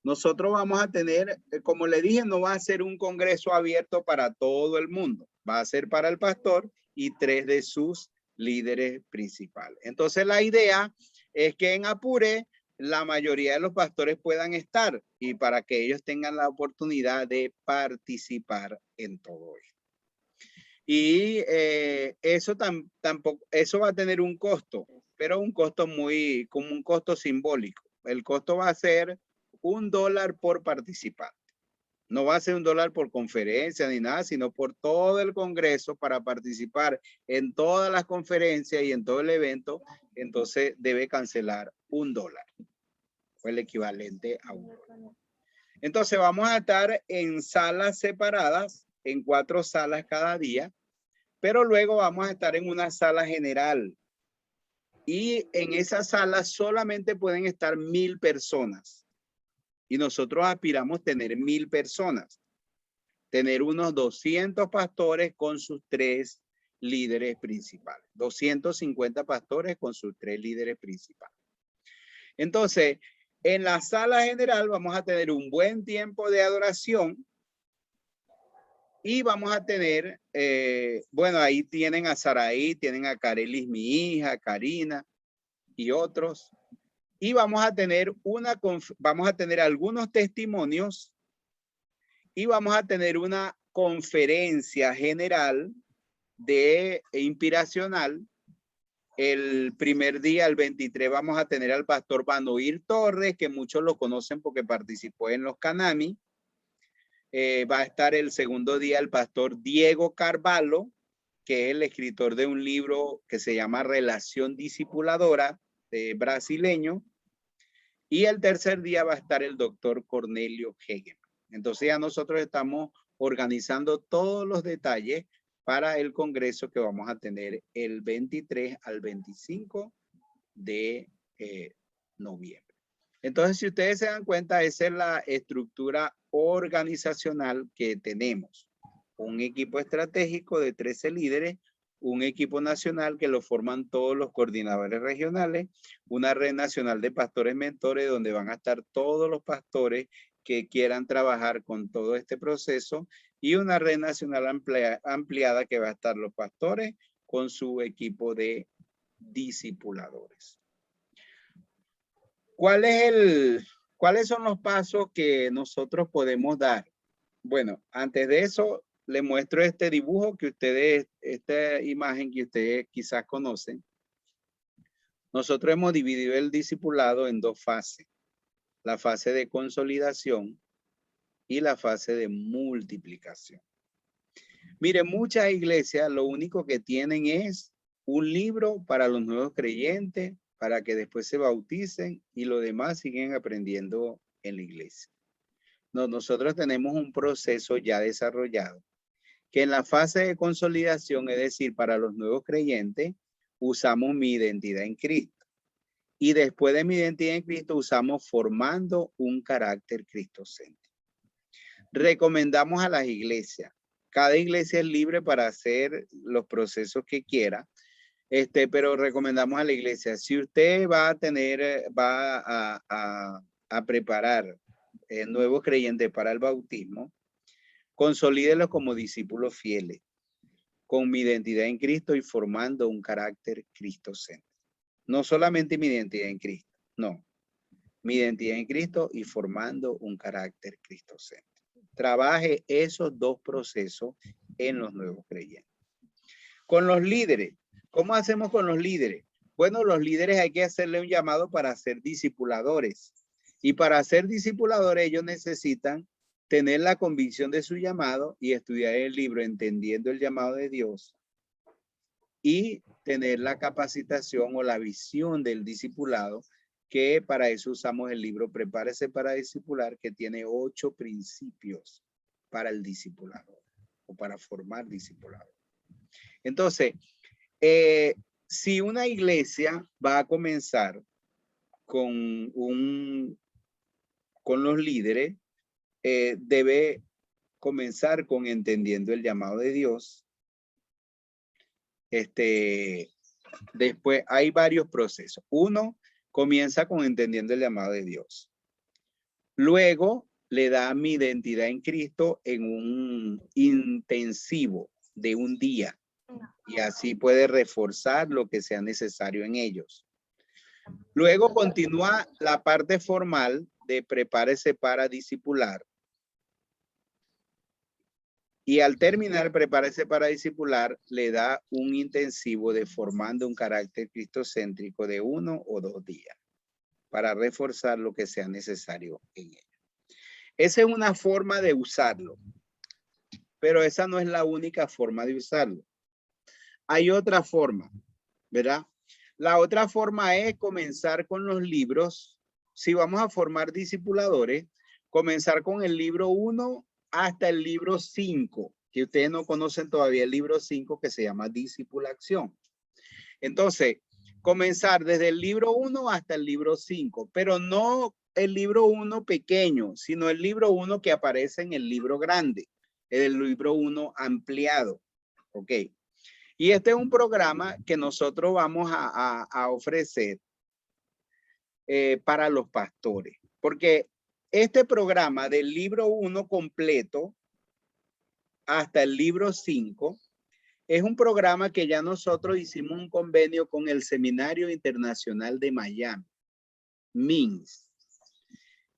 Nosotros vamos a tener, como le dije, no va a ser un congreso abierto para todo el mundo. Va a ser para el pastor y 3 de sus líderes principales. Entonces, la idea es que en Apure la mayoría de los pastores puedan estar y para que ellos tengan la oportunidad de participar en todo esto. Y eso tampoco, eso va a tener un costo, pero un costo como un costo simbólico. El costo va a ser $1 por participante. No va a ser $1 por conferencia ni nada, sino por todo el congreso para participar en todas las conferencias y en todo el evento. Entonces debe cancelar $1 o el equivalente a $1. Entonces vamos a estar en salas separadas, en 4 salas cada día, pero luego vamos a estar en una sala general. Y en esa sala solamente pueden estar 1000 personas. Y nosotros aspiramos a tener 1000 personas. Tener unos 200 pastores con sus 3 líderes principales. 250 pastores con sus 3 líderes principales. Entonces, en la sala general vamos a tener un buen tiempo de adoración. Y vamos a tener, bueno, ahí tienen a Saraí, tienen a Carelis, mi hija, Karina y otros. Y vamos a tener algunos testimonios y vamos a tener una conferencia general de inspiracional. El primer día, el 23, vamos a tener al pastor Vanoir Torres, que muchos lo conocen porque participó en los Canami. Va a estar el segundo día el pastor Diego Carvalho, que es el escritor de un libro que se llama Relación Discipuladora, brasileño. Y el tercer día va a estar el doctor Cornelio Hegel. Entonces ya nosotros estamos organizando todos los detalles para el congreso que vamos a tener el 23 al 25 de noviembre. Entonces, si ustedes se dan cuenta, esa es la estructura organizacional que tenemos. Un equipo estratégico de 13 líderes, un equipo nacional que lo forman todos los coordinadores regionales, una red nacional de pastores mentores donde van a estar todos los pastores que quieran trabajar con todo este proceso y una red nacional ampliada que va a estar los pastores con su equipo de discipuladores. ¿Cuáles son los pasos que nosotros podemos dar? Bueno, antes de eso, les muestro este dibujo que ustedes, esta imagen que ustedes quizás conocen. Nosotros hemos dividido el discipulado en 2 fases. La fase de consolidación y la fase de multiplicación. Miren, muchas iglesias lo único que tienen es un libro para los nuevos creyentes, para que después se bauticen y lo demás siguen aprendiendo en la iglesia. No, nosotros tenemos un proceso ya desarrollado que en la fase de consolidación, es decir, para los nuevos creyentes, usamos mi identidad en Cristo. Y después de mi identidad en Cristo, usamos formando un carácter cristocéntrico. Recomendamos a las iglesias. Cada iglesia es libre para hacer los procesos que quiera. Pero recomendamos a la iglesia, si usted va a preparar nuevos creyentes para el bautismo, consolídelos como discípulos fieles, con mi identidad en Cristo y formando un carácter cristocéntrico. No solamente mi identidad en Cristo, no. Mi identidad en Cristo y formando un carácter cristocéntrico. Trabaje esos 2 procesos en los nuevos creyentes. Con los líderes. ¿Cómo hacemos con los líderes? Bueno, los líderes hay que hacerle un llamado para ser discipuladores. Y para ser discipuladores ellos necesitan tener la convicción de su llamado y estudiar el libro Entendiendo el Llamado de Dios. Y tener la capacitación o la visión del discipulado, que para eso usamos el libro Prepárese para Discipular, que tiene 8 principios para el discipulador o para formar discipulador. Entonces, si una iglesia va a comenzar con los líderes, debe comenzar con entendiendo el llamado de Dios. Después hay varios procesos. Uno comienza con entendiendo el llamado de Dios. Luego le da mi identidad en Cristo en un intensivo de un día. Y así puede reforzar lo que sea necesario en ellos. Luego continúa la parte formal de prepárese para discipular. Y al terminar prepárese para discipular, le da un intensivo de formando un carácter cristocéntrico de 1 o 2 días para reforzar lo que sea necesario en ellos. Esa es una forma de usarlo, pero esa no es la única forma de usarlo. Hay otra forma, ¿verdad? La otra forma es comenzar con los libros. Si vamos a formar discipuladores, comenzar con el libro 1 hasta el libro 5, que ustedes no conocen todavía el libro 5, que se llama Discipulación. Entonces, comenzar desde el libro 1 hasta el libro 5, pero no el libro 1 pequeño, sino el libro 1 que aparece en el libro grande, el libro 1 ampliado. Ok. Y este es un programa que nosotros vamos a ofrecer para los pastores, porque este programa del libro 1 completo hasta el libro 5 es un programa que ya nosotros hicimos un convenio con el Seminario Internacional de Miami, MINS.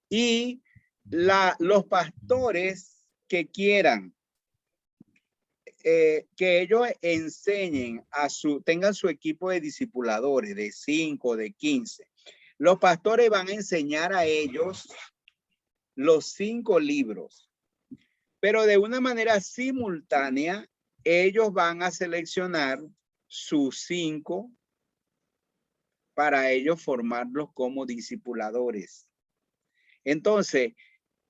Y los pastores que quieran que ellos enseñen tengan su equipo de discipuladores de 5, de 15. Los pastores van a enseñar a ellos los 5 libros, pero de una manera simultánea, ellos van a seleccionar sus 5 para ellos formarlos como discipuladores. Entonces,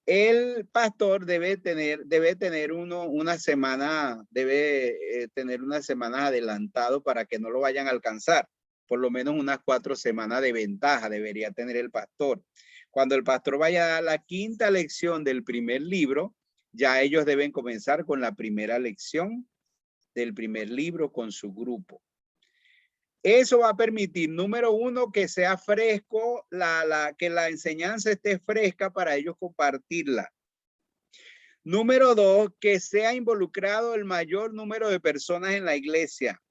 el pastor debe tener una semana, tener unas semanas adelantado para que no lo vayan a alcanzar. Por lo menos unas 4 semanas de ventaja debería tener el pastor. Cuando el pastor vaya a dar la 5ª lección del primer libro, ya ellos deben comenzar con la primera lección del primer libro con su grupo. Eso va a permitir, número 1, que sea fresco, que la enseñanza esté fresca para ellos compartirla. Número 2, que sea involucrado el mayor número de personas en la iglesia.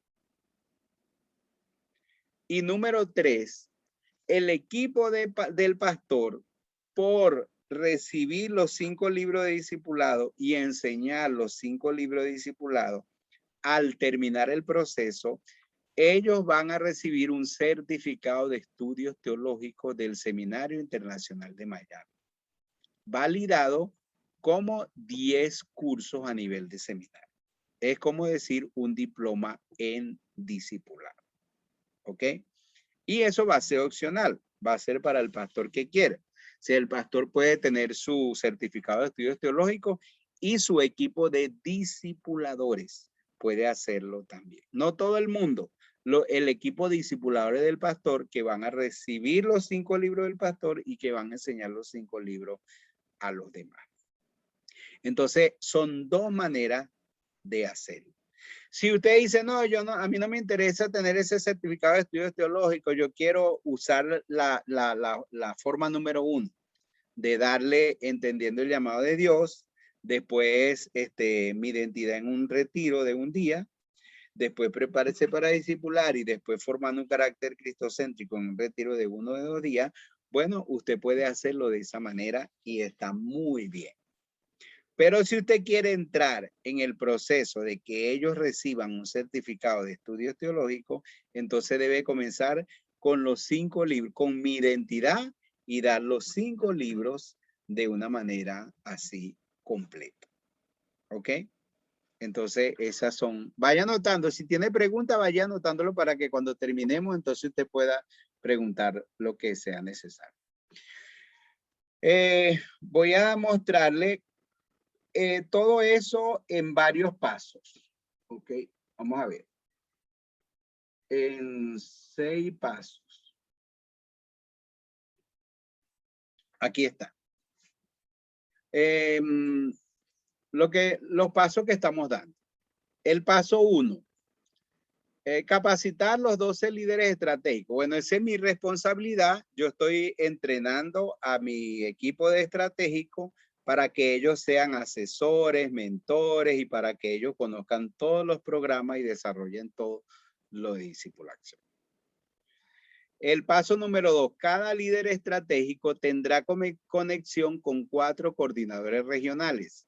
Y número 3, el equipo del pastor, por recibir los 5 libros de discipulado y enseñar los 5 libros de discipulado, al terminar el proceso, ellos van a recibir un certificado de estudios teológicos del Seminario Internacional de Miami, validado como 10 cursos a nivel de seminario. Es como decir un diploma en discipulado. ¿Ok? Y eso va a ser opcional, va a ser para el pastor que quiera. Si el pastor puede tener su certificado de estudios teológicos y su equipo de discipuladores, puede hacerlo también. No todo el mundo. El equipo de discipuladores del pastor que van a recibir los 5 libros del pastor y que van a enseñar los 5 libros a los demás. Entonces, son 2 maneras de hacerlo. Si usted dice, no, a mí no me interesa tener ese certificado de estudios teológicos, yo quiero usar la forma número 1 de darle entendiendo el llamado de Dios, después mi identidad en un retiro de un día, después prepárese para discipular y después formando un carácter cristocéntrico en un retiro de 1 de 2 días, bueno, usted puede hacerlo de esa manera y está muy bien. Pero si usted quiere entrar en el proceso de que ellos reciban un certificado de estudios teológicos, entonces debe comenzar con los 5 libros, con mi identidad y dar los 5 libros de una manera así completa. ¿Ok? Entonces, esas son, vaya anotando, si tiene pregunta, vaya anotándolo para que cuando terminemos, entonces usted pueda preguntar lo que sea necesario. Voy a mostrarle todo eso en varios pasos. Ok, vamos a ver. En 6 pasos. Aquí está. Los pasos que estamos dando. El paso 1. Capacitar los 12 líderes estratégicos. Bueno, esa es mi responsabilidad. Yo estoy entrenando a mi equipo de estratégico para que ellos sean asesores, mentores y para que ellos conozcan todos los programas y desarrollen todo lo de discipulación. El paso número 2, cada líder estratégico tendrá conexión con 4 coordinadores regionales.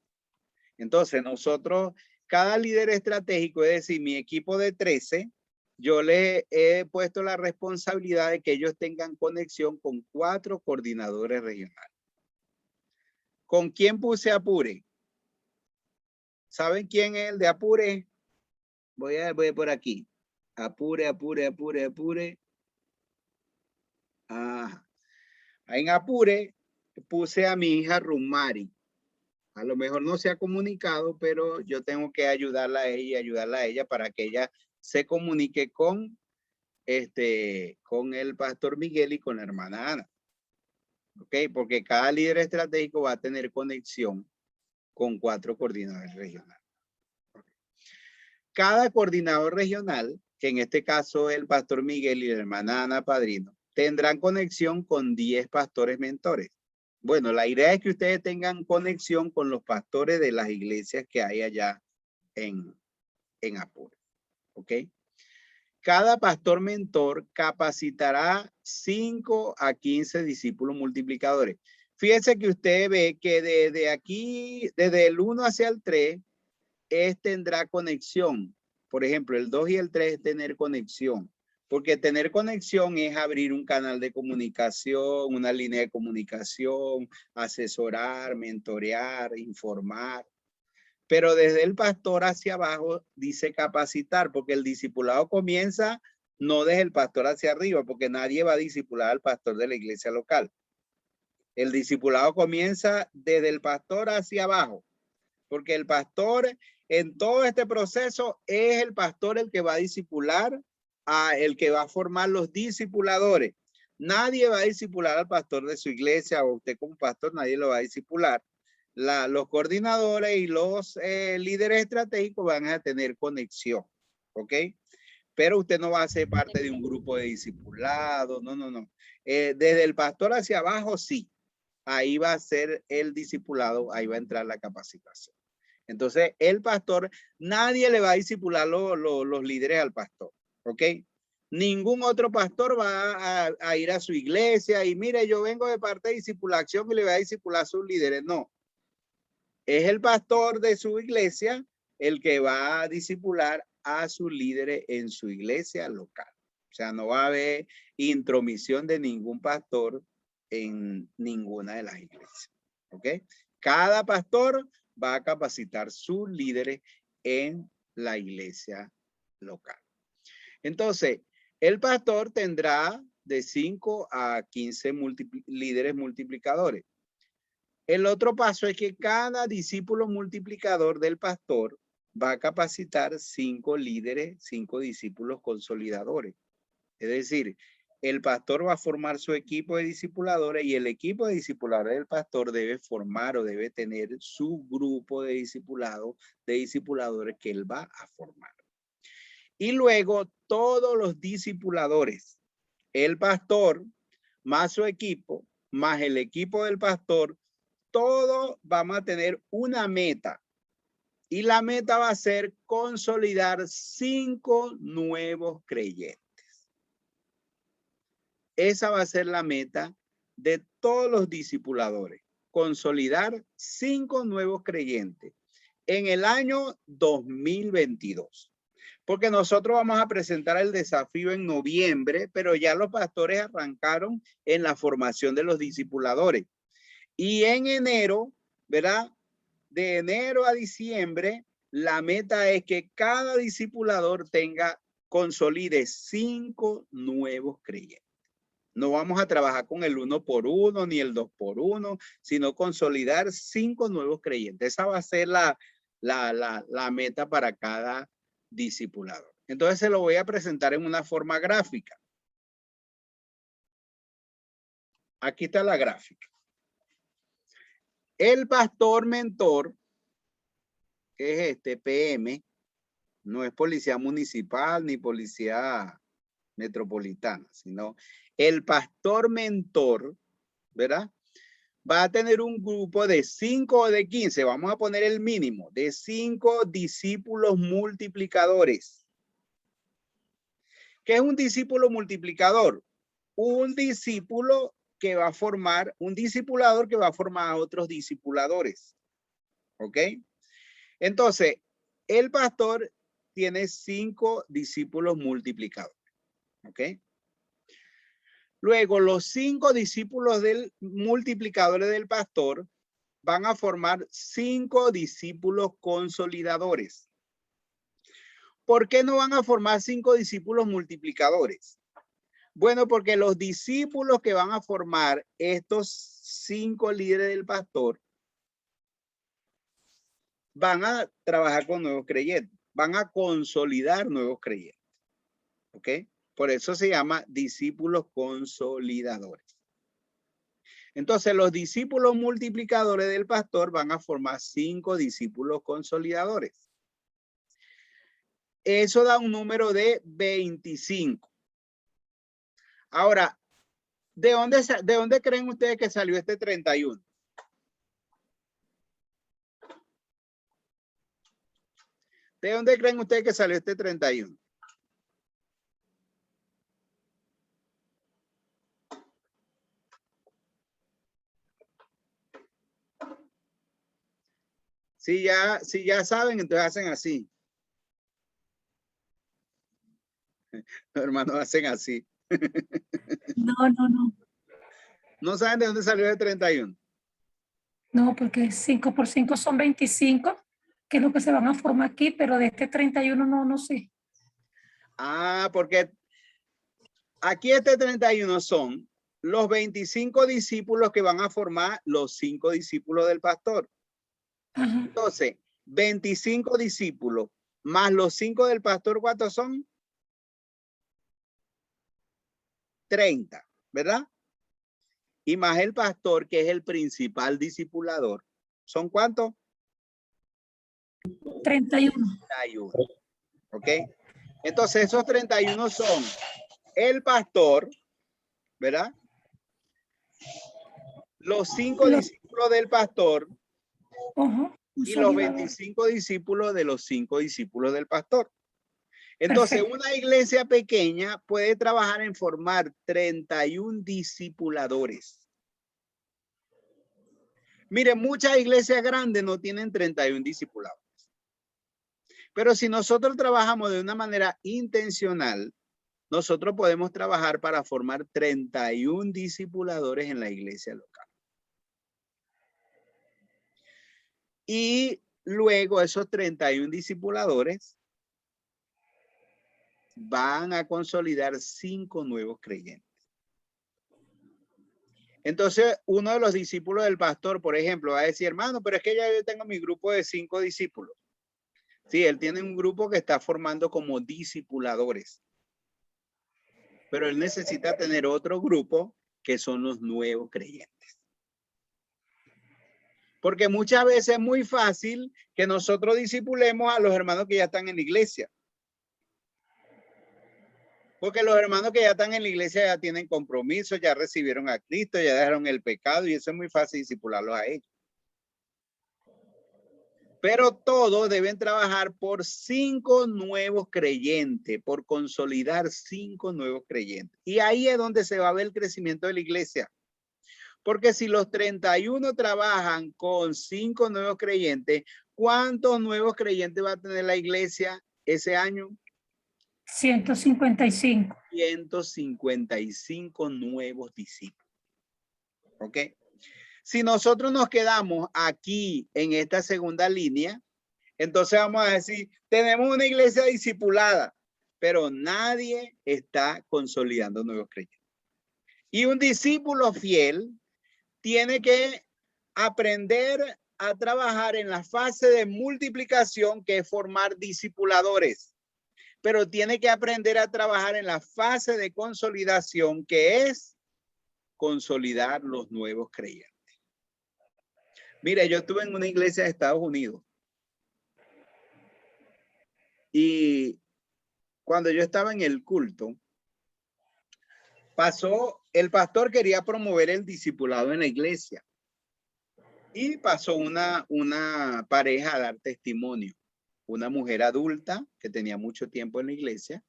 Entonces nosotros, cada líder estratégico, es decir, mi equipo de 13, yo le he puesto la responsabilidad de que ellos tengan conexión con 4 coordinadores regionales. ¿Con quién puse Apure? ¿Saben quién es el de Apure? Voy por aquí. Apure. Ajá. En Apure puse a mi hija Rumari. A lo mejor no se ha comunicado, pero yo tengo que ayudarla a ella para que ella se comunique con el pastor Miguel y con la hermana Ana. ¿Ok? Porque cada líder estratégico va a tener conexión con 4 coordinadores regionales. Cada coordinador regional, que en este caso el pastor Miguel y la hermana Ana Padrino, tendrán conexión con 10 pastores mentores. Bueno, la idea es que ustedes tengan conexión con los pastores de las iglesias que hay allá en Apure. ¿Ok? Cada pastor mentor capacitará 5 a 15 discípulos multiplicadores. Fíjense que usted ve que desde aquí, desde el 1 hacia el 3, tendrá conexión. Por ejemplo, el 2 y el 3 es tener conexión. Porque tener conexión es abrir un canal de comunicación, una línea de comunicación, asesorar, mentorear, informar. Pero desde el pastor hacia abajo dice capacitar, porque el discipulado comienza no desde el pastor hacia arriba, porque nadie va a discipular al pastor de la iglesia local. El discipulado comienza desde el pastor hacia abajo, porque el pastor en todo este proceso es el pastor el que va a discipular, el que va a formar los discipuladores. Nadie va a discipular al pastor de su iglesia, o usted como pastor, nadie lo va a discipular. Los coordinadores y los líderes estratégicos van a tener conexión, ¿ok? Pero usted no va a ser parte de un grupo de discipulados, no. Desde el pastor hacia abajo, sí. Ahí va a ser el discipulado, ahí va a entrar la capacitación. Entonces, el pastor, nadie le va a discipular los líderes al pastor, ¿ok? Ningún otro pastor va a ir a su iglesia y mire, yo vengo de parte de discipulación y le voy a discipular a sus líderes. No. Es el pastor de su iglesia el que va a discipular a sus líderes en su iglesia local. O sea, no va a haber intromisión de ningún pastor en ninguna de las iglesias. ¿Ok? Cada pastor va a capacitar sus líderes en la iglesia local. Entonces, el pastor tendrá de 5 a 15 líderes multiplicadores. El otro paso es que cada discípulo multiplicador del pastor va a capacitar 5 líderes, 5 discípulos consolidadores. Es decir, el pastor va a formar su equipo de discipuladores y el equipo de discipuladores del pastor debe formar o debe tener su grupo de discipuladores que él va a formar. Y luego todos los discipuladores, el pastor más su equipo, más el equipo del pastor, todos vamos a tener una meta. Y la meta va a ser consolidar 5 nuevos creyentes. Esa va a ser la meta de todos los discipuladores. Consolidar 5 nuevos creyentes en el año 2022. Porque nosotros vamos a presentar el desafío en noviembre, pero ya los pastores arrancaron en la formación de los discipuladores. Y en enero, ¿verdad? De enero a diciembre, la meta es que cada discipulador consolide 5 nuevos creyentes. No vamos a trabajar con el 1 por 1 ni el 2 por 1, sino consolidar 5 nuevos creyentes. Esa va a ser la meta para cada discipulador. Entonces se lo voy a presentar en una forma gráfica. Aquí está la gráfica. El pastor mentor, que es PM, no es policía municipal ni policía metropolitana, sino el pastor mentor, ¿verdad? Va a tener un grupo de 5 o de 15, vamos a poner el mínimo, de 5 discípulos multiplicadores. ¿Qué es un discípulo multiplicador? Un discípulo que va a formar, un discipulador que va a formar a otros discipuladores. ¿Ok? Entonces, el pastor tiene 5 discípulos multiplicadores. ¿Ok? Luego, los 5 discípulos multiplicadores del pastor van a formar 5 discípulos consolidadores. ¿Por qué no van a formar 5 discípulos multiplicadores? Bueno, porque los discípulos que van a formar estos 5 líderes del pastor van a trabajar con nuevos creyentes, van a consolidar nuevos creyentes. ¿Ok? Por eso se llama discípulos consolidadores. Entonces, los discípulos multiplicadores del pastor van a formar 5 discípulos consolidadores. Eso da un número de 25. Ahora, ¿de dónde creen ustedes que salió este 31? ¿De dónde creen ustedes que salió este 31? Si ya saben, entonces hacen así. Los hermanos hacen así. No. ¿No saben de dónde salió el 31? No, porque 5 por 5 son 25, que es lo que se van a formar aquí, pero de este 31 no sé. Ah, porque aquí este 31 son los 25 discípulos que van a formar los 5 discípulos del pastor. Ajá. Entonces, 25 discípulos más los 5 del pastor, ¿cuántos son? 30, ¿verdad? Y más el pastor, que es el principal discipulador. ¿Son cuántos? 31. 31. ¿Ok? Entonces, esos 31 son el pastor, ¿verdad? Los 5 discípulos del pastor y los 25 discípulos de los 5 discípulos del pastor. Entonces, perfecto, una iglesia pequeña puede trabajar en formar 31 discipuladores. Mire, muchas iglesias grandes no tienen 31 discipulados. Pero si nosotros trabajamos de una manera intencional, nosotros podemos trabajar para formar 31 discipuladores en la iglesia local. Y luego esos 31 discipuladores van a consolidar 5 nuevos creyentes. Entonces, uno de los discípulos del pastor, por ejemplo, va a decir, hermano, pero es que ya yo tengo mi grupo de 5 discípulos. Sí, él tiene un grupo que está formando como discipuladores. Pero él necesita tener otro grupo que son los nuevos creyentes. Porque muchas veces es muy fácil que nosotros discipulemos a los hermanos que ya están en la iglesia. Porque los hermanos que ya están en la iglesia ya tienen compromiso, ya recibieron a Cristo, ya dejaron el pecado y eso es muy fácil discipularlos a ellos. Pero todos deben trabajar por 5 nuevos creyentes, por consolidar 5 nuevos creyentes. Y ahí es donde se va a ver el crecimiento de la iglesia. Porque si los 31 trabajan con 5 nuevos creyentes, ¿cuántos nuevos creyentes va a tener la iglesia ese año? 155. 155 nuevos discípulos. ¿Ok? Si nosotros nos quedamos aquí en esta segunda línea, entonces vamos a decir, tenemos una iglesia discipulada, pero nadie está consolidando nuevos creyentes. Y un discípulo fiel tiene que aprender a trabajar en la fase de multiplicación, que es formar discipuladores. Pero tiene que aprender a trabajar en la fase de consolidación, que es consolidar los nuevos creyentes. Mire, yo estuve en una iglesia de Estados Unidos. Y cuando yo estaba en el culto, el pastor quería promover el discipulado en la iglesia. Y pasó una pareja a dar testimonio. Una mujer adulta que tenía mucho tiempo en la iglesia.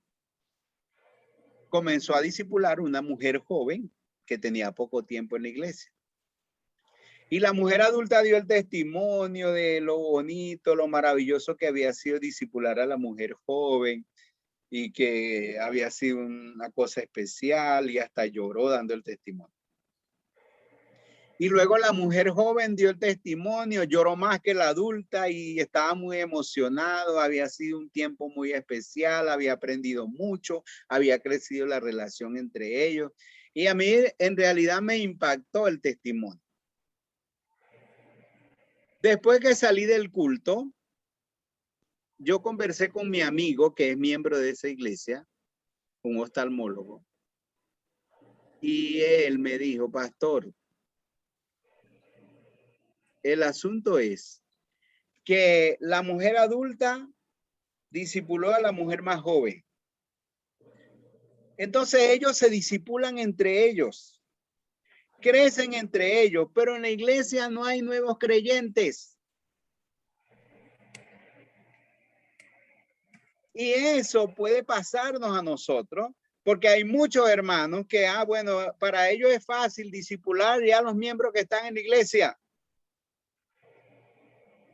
Comenzó a discipular una mujer joven que tenía poco tiempo en la iglesia. Y la mujer adulta dio el testimonio de lo bonito, lo maravilloso que había sido discipular a la mujer joven y que había sido una cosa especial y hasta lloró dando el testimonio. Y luego la mujer joven dio el testimonio, lloró más que la adulta y estaba muy emocionado, había sido un tiempo muy especial, había aprendido mucho, había crecido la relación entre ellos. Y a mí en realidad me impactó el testimonio. Después que salí del culto, yo conversé con mi amigo que es miembro de esa iglesia, un oftalmólogo, y él me dijo, pastor, el asunto es que la mujer adulta discipuló a la mujer más joven. Entonces ellos se discipulan entre ellos, crecen entre ellos, pero en la iglesia no hay nuevos creyentes. Y eso puede pasarnos a nosotros, porque hay muchos hermanos que, bueno, para ellos es fácil discipular ya a los miembros que están en la iglesia.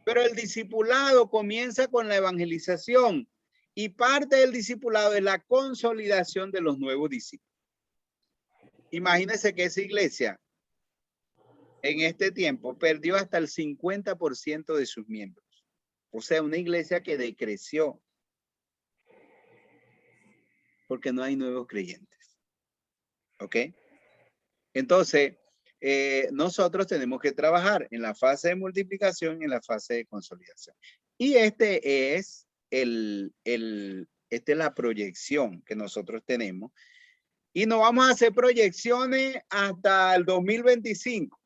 Pero el discipulado comienza con la evangelización y parte del discipulado es la consolidación de los nuevos discípulos. Imagínense que esa iglesia en este tiempo perdió hasta el 50% de sus miembros. O sea, una iglesia que decreció porque no hay nuevos creyentes. ¿Ok? Entonces, nosotros tenemos que trabajar en la fase de multiplicación y en la fase de consolidación. Y esta es la proyección que nosotros tenemos. Y no vamos a hacer proyecciones hasta el 2025.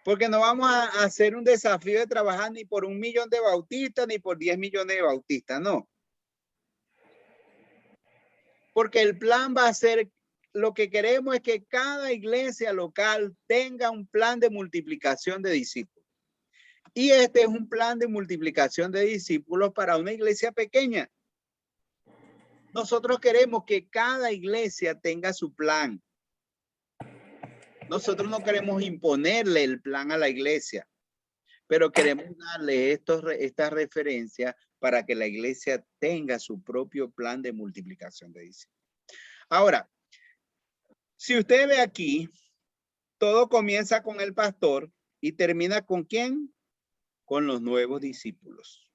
Porque no vamos a hacer un desafío de trabajar ni por 1 millón de bautistas, ni por 10 millones de bautistas, no. Porque el plan va a ser, lo que queremos es que cada iglesia local tenga un plan de multiplicación de discípulos. Y este es un plan de multiplicación de discípulos para una iglesia pequeña. Nosotros queremos que cada iglesia tenga su plan. Nosotros no queremos imponerle el plan a la iglesia, pero queremos darle estas referencias para que la iglesia tenga su propio plan de multiplicación de discípulos. Ahora, si usted ve aquí, todo comienza con el pastor y termina ¿con quién? Con los nuevos discípulos.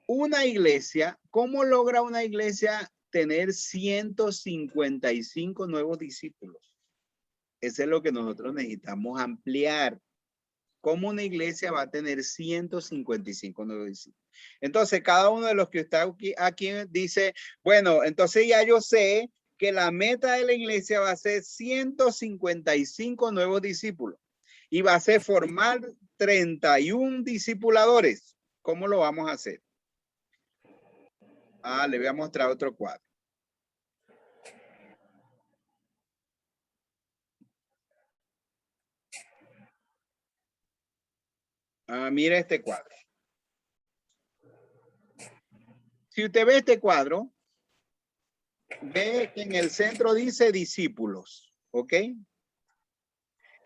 Una iglesia, ¿cómo logra una iglesia tener 155 nuevos discípulos? Eso es lo que nosotros necesitamos ampliar. ¿Cómo una iglesia va a tener 155 nuevos discípulos? Entonces, cada uno de los que está aquí dice, bueno, entonces ya yo sé que la meta de la iglesia va a ser 155 nuevos discípulos y va a ser formar 31 discipuladores. ¿Cómo lo vamos a hacer? Le voy a mostrar otro cuadro. Mira este cuadro. Si usted ve este cuadro, ve que en el centro dice discípulos, ¿ok?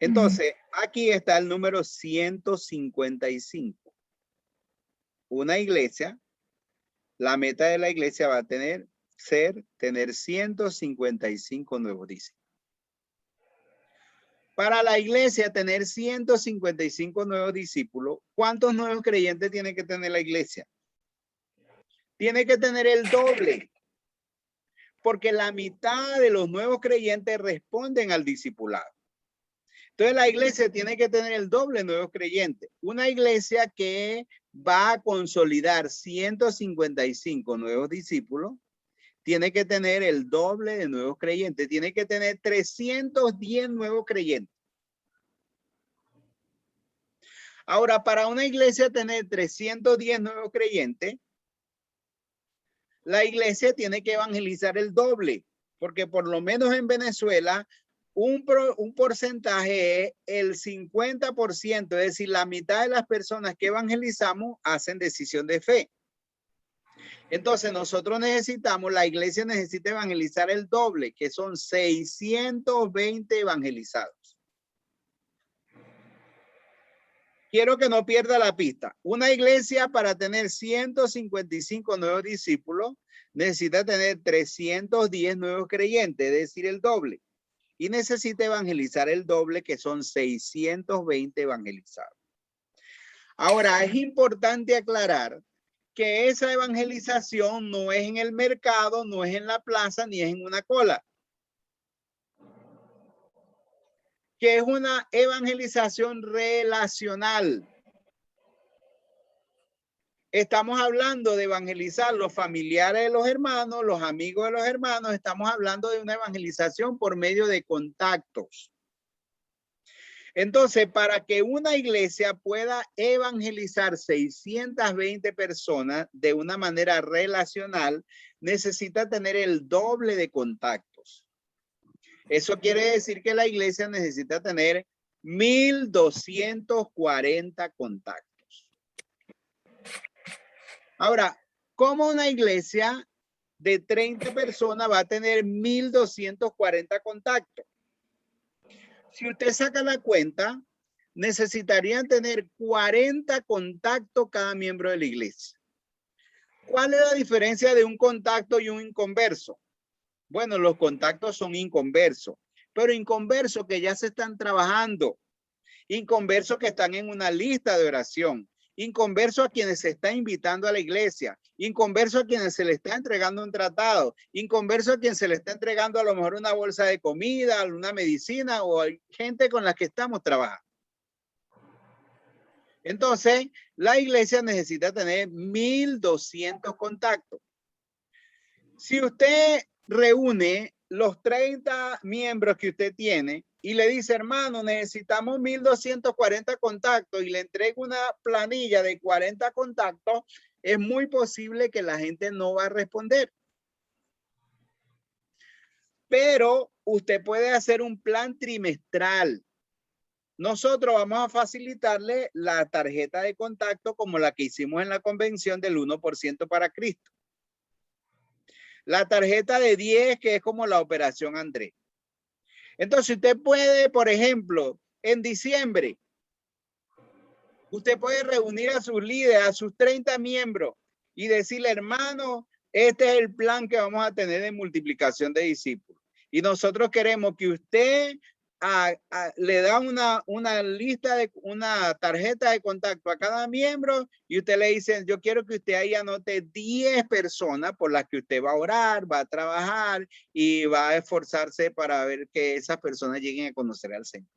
Entonces, aquí está el número 155. Una iglesia, la meta de la iglesia va a tener 155 nuevos discípulos. Para la iglesia tener 155 nuevos discípulos, ¿cuántos nuevos creyentes tiene que tener la iglesia? Tiene que tener el doble. Porque la mitad de los nuevos creyentes responden al discipulado. Entonces la iglesia tiene que tener el doble de nuevos creyentes. Una iglesia que va a consolidar 155 nuevos discípulos, tiene que tener el doble de nuevos creyentes. Tiene que tener 310 nuevos creyentes. Ahora, para una iglesia tener 310 nuevos creyentes, la iglesia tiene que evangelizar el doble, porque por lo menos en Venezuela, un porcentaje es el 50%, es decir, la mitad de las personas que evangelizamos hacen decisión de fe. Entonces nosotros necesitamos, la iglesia necesita evangelizar el doble, que son 620 evangelizados. Quiero que no pierda la pista. Una iglesia para tener 155 nuevos discípulos necesita tener 310 nuevos creyentes, es decir, el doble. Y necesita evangelizar el doble, que son 620 evangelizados. Ahora, es importante aclarar que esa evangelización no es en el mercado, no es en la plaza, ni es en una cola. que es una evangelización relacional. Estamos hablando de evangelizar los familiares de los hermanos, los amigos de los hermanos. Estamos hablando de una evangelización por medio de contactos. Entonces, para que una iglesia pueda evangelizar 620 personas de una manera relacional, necesita tener el doble de contactos. Eso quiere decir que la iglesia necesita tener 1240 contactos. Ahora, ¿cómo una iglesia de 30 personas va a tener 1240 contactos? Si usted saca la cuenta, necesitarían tener 40 contactos cada miembro de la iglesia. ¿Cuál es la diferencia de un contacto y un inconverso? Bueno, los contactos son inconversos, pero inconversos que ya se están trabajando, inconversos que están en una lista de oración, inconversos a quienes se está invitando a la iglesia, inconversos a quienes se le está entregando un tratado, inconversos a quien se le está entregando a lo mejor una bolsa de comida, una medicina, o hay gente con la que estamos trabajando. Entonces, la iglesia necesita tener 1200 contactos. Si usted reúne los 30 miembros que usted tiene y le dice, hermano, necesitamos 1240 contactos, y le entrega una planilla de 40 contactos, es muy posible que la gente no va a responder. Pero usted puede hacer un plan trimestral. Nosotros vamos a facilitarle la tarjeta de contacto como la que hicimos en la convención del 1% para Cristo. La tarjeta de 10, que es como la operación Andrés. Entonces usted puede, por ejemplo, en diciembre, usted puede reunir a sus líderes, a sus 30 miembros, y decirle, hermano, este es el plan que vamos a tener de multiplicación de discípulos. Y nosotros queremos que usted le da una lista de una tarjeta de contacto a cada miembro, y usted le dice, yo quiero que usted ahí anote 10 personas por las que usted va a orar, va a trabajar y va a esforzarse para ver que esas personas lleguen a conocer al Señor.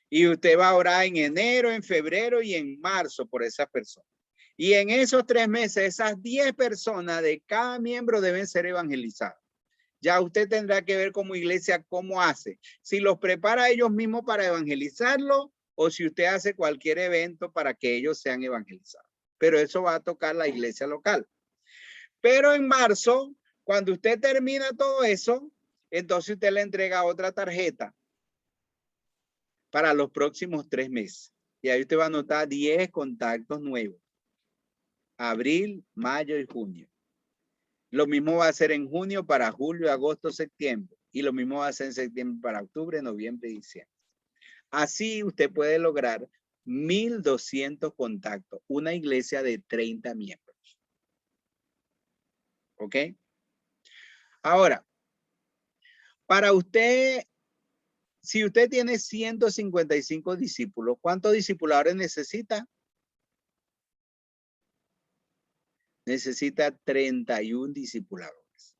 Y usted va a orar en enero, en febrero y en marzo por esas personas. Y en esos 3 meses, esas 10 personas de cada miembro deben ser evangelizadas. Ya usted tendrá que ver como iglesia cómo hace. Si los prepara ellos mismos para evangelizarlo, o si usted hace cualquier evento para que ellos sean evangelizados. Pero eso va a tocar la iglesia local. Pero en marzo, cuando usted termina todo eso, entonces usted le entrega otra tarjeta para los próximos 3 meses. Y ahí usted va a anotar 10 contactos nuevos. Abril, mayo y junio. Lo mismo va a ser en junio para julio, agosto, septiembre. Y lo mismo va a ser en septiembre para octubre, noviembre y diciembre. Así usted puede lograr 1200 contactos. Una iglesia de 30 miembros. ¿Ok? Ahora, para usted, si usted tiene 155 discípulos, ¿cuántos discipuladores necesita? Necesita 31 discipuladores.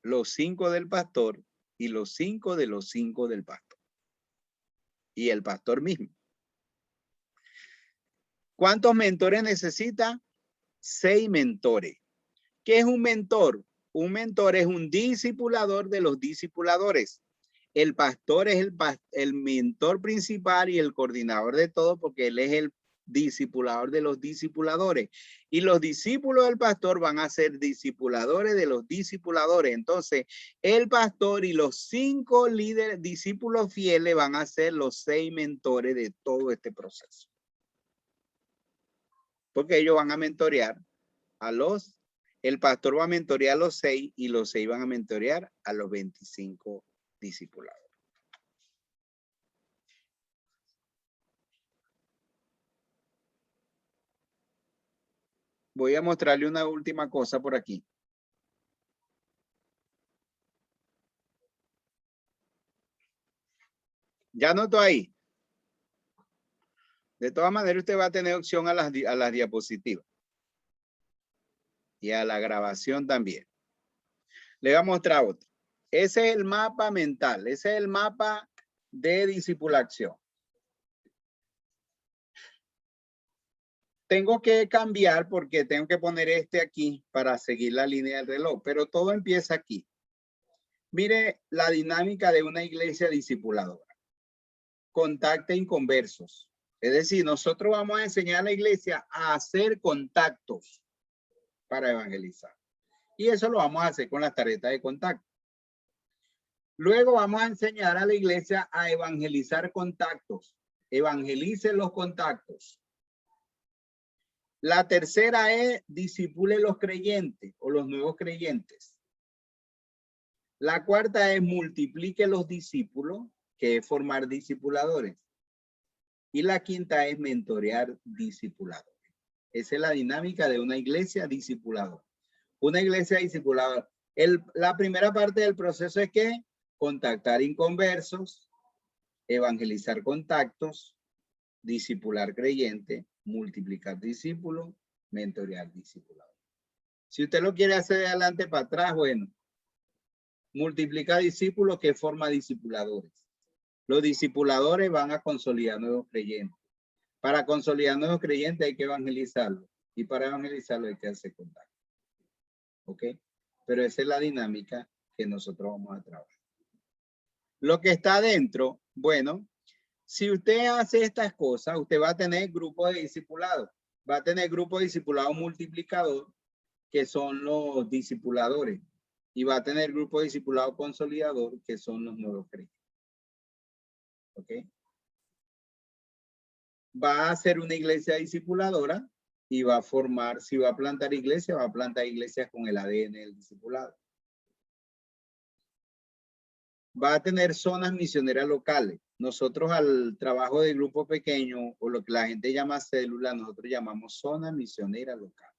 Los 5 del pastor y los 5 de los 5 del pastor. Y el pastor mismo. ¿Cuántos mentores necesita? 6 mentores. ¿Qué es un mentor? Un mentor es un discipulador de los discipuladores. El pastor es el mentor principal y el coordinador de todo, porque él es el discipulador de los discipuladores. Y los discípulos del pastor van a ser discipuladores de los discipuladores. Entonces, el pastor y los 5 líderes, discípulos fieles, van a ser los 6 mentores de todo este proceso. Porque ellos van a mentorear el pastor va a mentorear a los 6 y los 6 van a mentorear a los 25 discipulados. Voy a mostrarle una última cosa por aquí. Ya notó ahí. De todas maneras, usted va a tener opción a las diapositivas. Y a la grabación también. Le voy a mostrar otro. Ese es el mapa mental, ese es el mapa de discipulación. Tengo que cambiar porque tengo que poner este aquí para seguir la línea del reloj, pero todo empieza aquí. Mire la dinámica de una iglesia discipuladora. Contacta inconversos. Es decir, nosotros vamos a enseñar a la iglesia a hacer contactos para evangelizar. Y eso lo vamos a hacer con las tarjetas de contacto. Luego vamos a enseñar a la iglesia a evangelizar contactos. Evangelice los contactos. La tercera es disipule los creyentes o los nuevos creyentes. La cuarta es multiplique los discípulos, que es formar discipuladores. Y la quinta es mentorear discipuladores. Esa es la dinámica de una iglesia discipuladora. Una iglesia discipuladora. La primera parte del proceso es que contactar inconversos, evangelizar contactos, discipular creyentes, multiplicar discípulos, mentorear discipuladores. Si usted lo quiere hacer de adelante para atrás, bueno, multiplicar discípulos que forma discipuladores. Los discipuladores van a consolidar nuevos creyentes. Para consolidar nuevos creyentes hay que evangelizarlos. Y para evangelizarlos hay que hacer contacto. ¿Ok? Pero esa es la dinámica que nosotros vamos a trabajar. Lo que está adentro, bueno, si usted hace estas cosas, usted va a tener grupo de discipulados. Va a tener grupo de discipulados multiplicador, que son los discipuladores. Y va a tener grupo de discipulado consolidador, que son los nuevos creyentes. ¿Ok? Va a ser una iglesia discipuladora y va a formar, si va a plantar iglesia, va a plantar iglesias con el ADN del discipulado. Va a tener zonas misioneras locales. Nosotros al trabajo de grupo pequeño, o lo que la gente llama célula, nosotros llamamos zona misionera local.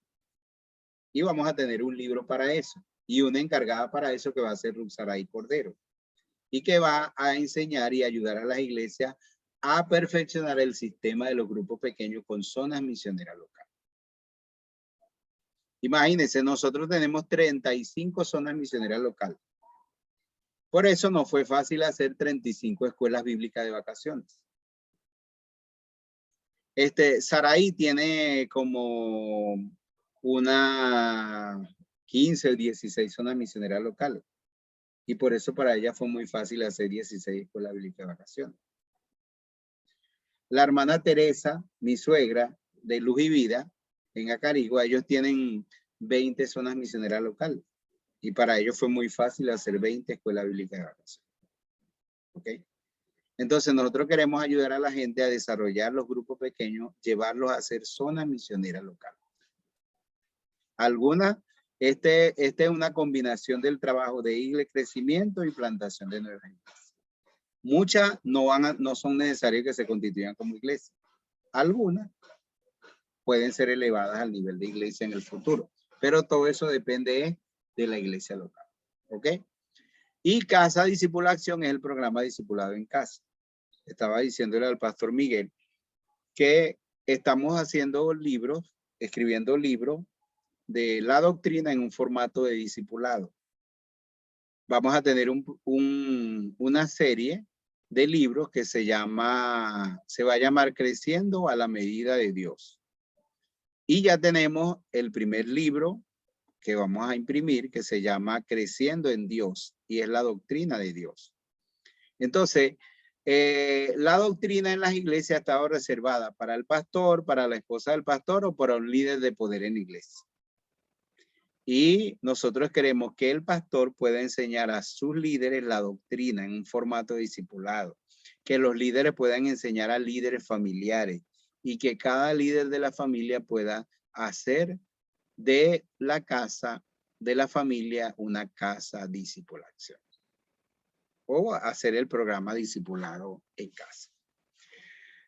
Y vamos a tener un libro para eso. Y una encargada para eso que va a ser Ruxaray Cordero. Y que va a enseñar y ayudar a las iglesias a perfeccionar el sistema de los grupos pequeños con zonas misioneras locales. Imagínense, nosotros tenemos 35 zonas misioneras locales. Por eso no fue fácil hacer 35 escuelas bíblicas de vacaciones. Saraí tiene como una 15 o 16 zonas misioneras locales. Y por eso para ella fue muy fácil hacer 16 escuelas bíblicas de vacaciones. La hermana Teresa, mi suegra, de Luz y Vida, en Acarigua, ellos tienen 20 zonas misioneras locales. Y para ellos fue muy fácil hacer 20 escuelas bíblicas de vacaciones. ¿Ok? Entonces nosotros queremos ayudar a la gente a desarrollar los grupos pequeños, llevarlos a hacer zonas misioneras locales. Algunas, este es una combinación del trabajo de iglesia, crecimiento y plantación de nuevas iglesias. Muchas no son necesarias que se constituyan como iglesia. Algunas pueden ser elevadas al nivel de iglesia en el futuro, pero todo eso depende de la iglesia local. ¿Ok? Y Casa Discipulación es el programa Discipulado en Casa. Estaba diciéndole al pastor Miguel que estamos haciendo libros, escribiendo libros de la doctrina en un formato de discipulado. Vamos a tener una serie de libros que se va a llamar Creciendo a la Medida de Dios. Y ya tenemos el primer libro que vamos a imprimir, que se llama Creciendo en Dios, y es la doctrina de Dios. Entonces, la doctrina en las iglesias ha estado reservada para el pastor, para la esposa del pastor o para un líder de poder en la iglesia. Y nosotros queremos que el pastor pueda enseñar a sus líderes la doctrina en un formato discipulado, que los líderes puedan enseñar a líderes familiares y que cada líder de la familia pueda hacer de la casa de la familia una casa discipulación o hacer el programa discipulado en casa.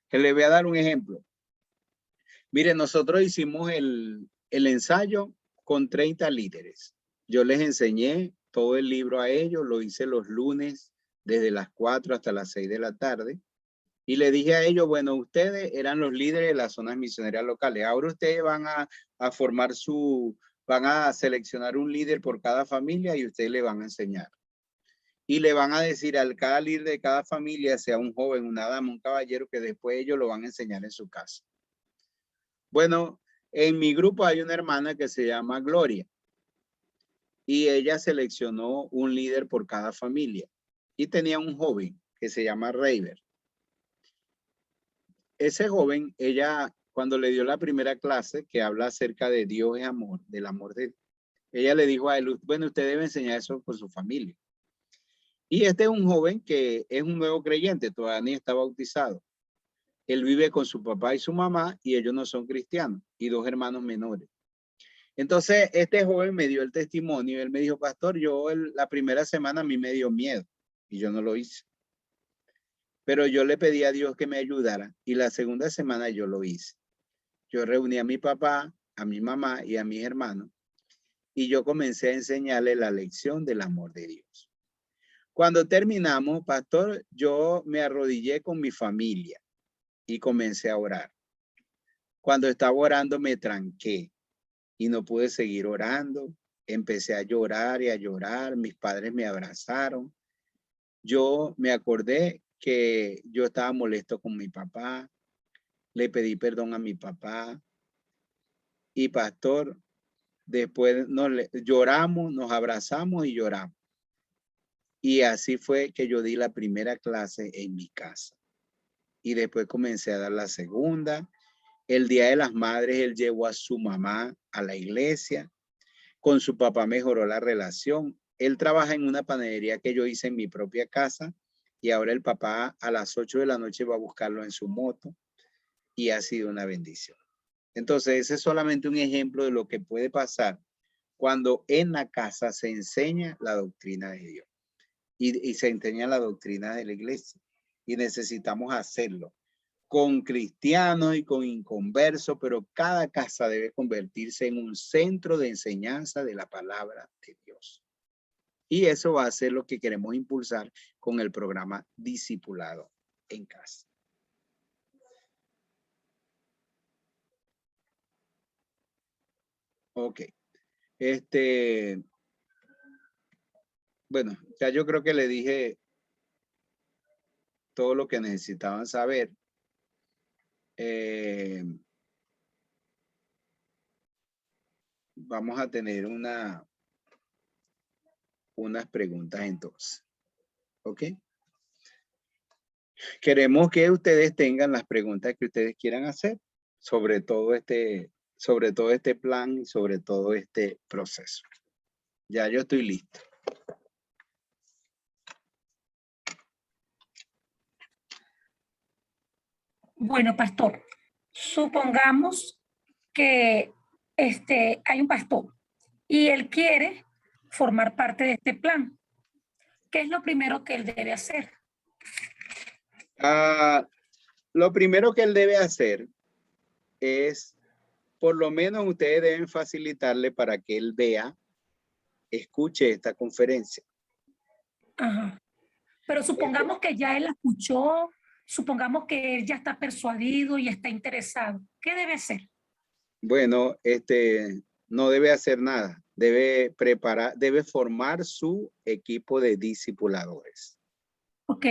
Que le voy a dar un ejemplo. Miren, nosotros hicimos el ensayo con 30 líderes. Yo les enseñé todo el libro a ellos, lo hice los lunes desde las 4 hasta las 6 de la tarde. Y le dije a ellos, bueno, ustedes eran los líderes de las zonas misioneras locales. Ahora ustedes van a formar van a seleccionar un líder por cada familia y ustedes le van a enseñar. y le van a decir al cada líder de cada familia, sea un joven, una dama, un caballero, que después ellos lo van a enseñar en su casa. Bueno, en mi grupo hay una hermana que se llama Gloria y ella seleccionó un líder por cada familia y tenía un joven que se llama Reiber. Ese joven, ella cuando le dio la primera clase que habla acerca de Dios es amor, del amor de Dios, ella le dijo a él, bueno, usted debe enseñar eso por su familia. Y este es un joven que es un nuevo creyente, todavía ni está bautizado. Él vive con su papá y su mamá y ellos no son cristianos y dos hermanos menores. Entonces, este joven me dio el testimonio. Él me dijo, pastor, yo la primera semana a mí me dio miedo y yo no lo hice. Pero yo le pedí a Dios que me ayudara y la segunda semana yo lo hice. Yo reuní a mi papá, a mi mamá y a mis hermanos y yo comencé a enseñarle la lección del amor de Dios. Cuando terminamos, pastor, yo me arrodillé con mi familia y comencé a orar. Cuando estaba orando me tranqué y no pude seguir orando. Empecé a llorar y a llorar. Mis padres me abrazaron. Yo me acordé que yo estaba molesto con mi papá. Le pedí perdón a mi papá. Y pastor, después lloramos, nos abrazamos y lloramos. Y así fue que yo di la primera clase en mi casa. Y después comencé a dar la segunda. El Día de las Madres, él llevó a su mamá a la iglesia. Con su papá mejoró la relación. Él trabaja en una panadería que yo hice en mi propia casa y ahora el papá a las 8 de la noche va a buscarlo en su moto y ha sido una bendición. Entonces, ese es solamente un ejemplo de lo que puede pasar cuando en la casa se enseña la doctrina de Dios y se enseña la doctrina de la iglesia y necesitamos hacerlo con cristianos y con inconversos, pero cada casa debe convertirse en un centro de enseñanza de la palabra de Dios. Y eso va a ser lo que queremos impulsar con el programa Discipulado en Casa. Ok. Bueno, ya yo creo que le dije todo lo que necesitaban saber. Vamos a tener unas preguntas entonces. ¿Ok? Queremos que ustedes tengan las preguntas que ustedes quieran hacer sobre todo este plan y sobre todo este proceso. Ya yo estoy listo. Bueno, pastor, supongamos que hay un pastor y él quiere formar parte de este plan. ¿Qué es lo primero que él debe hacer? Lo primero que él debe hacer es, por lo menos ustedes deben facilitarle para que él vea, escuche esta conferencia. Ajá. Pero supongamos que ya él la escuchó, supongamos que él ya está persuadido y está interesado. ¿Qué debe hacer? Bueno, no debe hacer nada. Debe formar su equipo de discipuladores. Ok.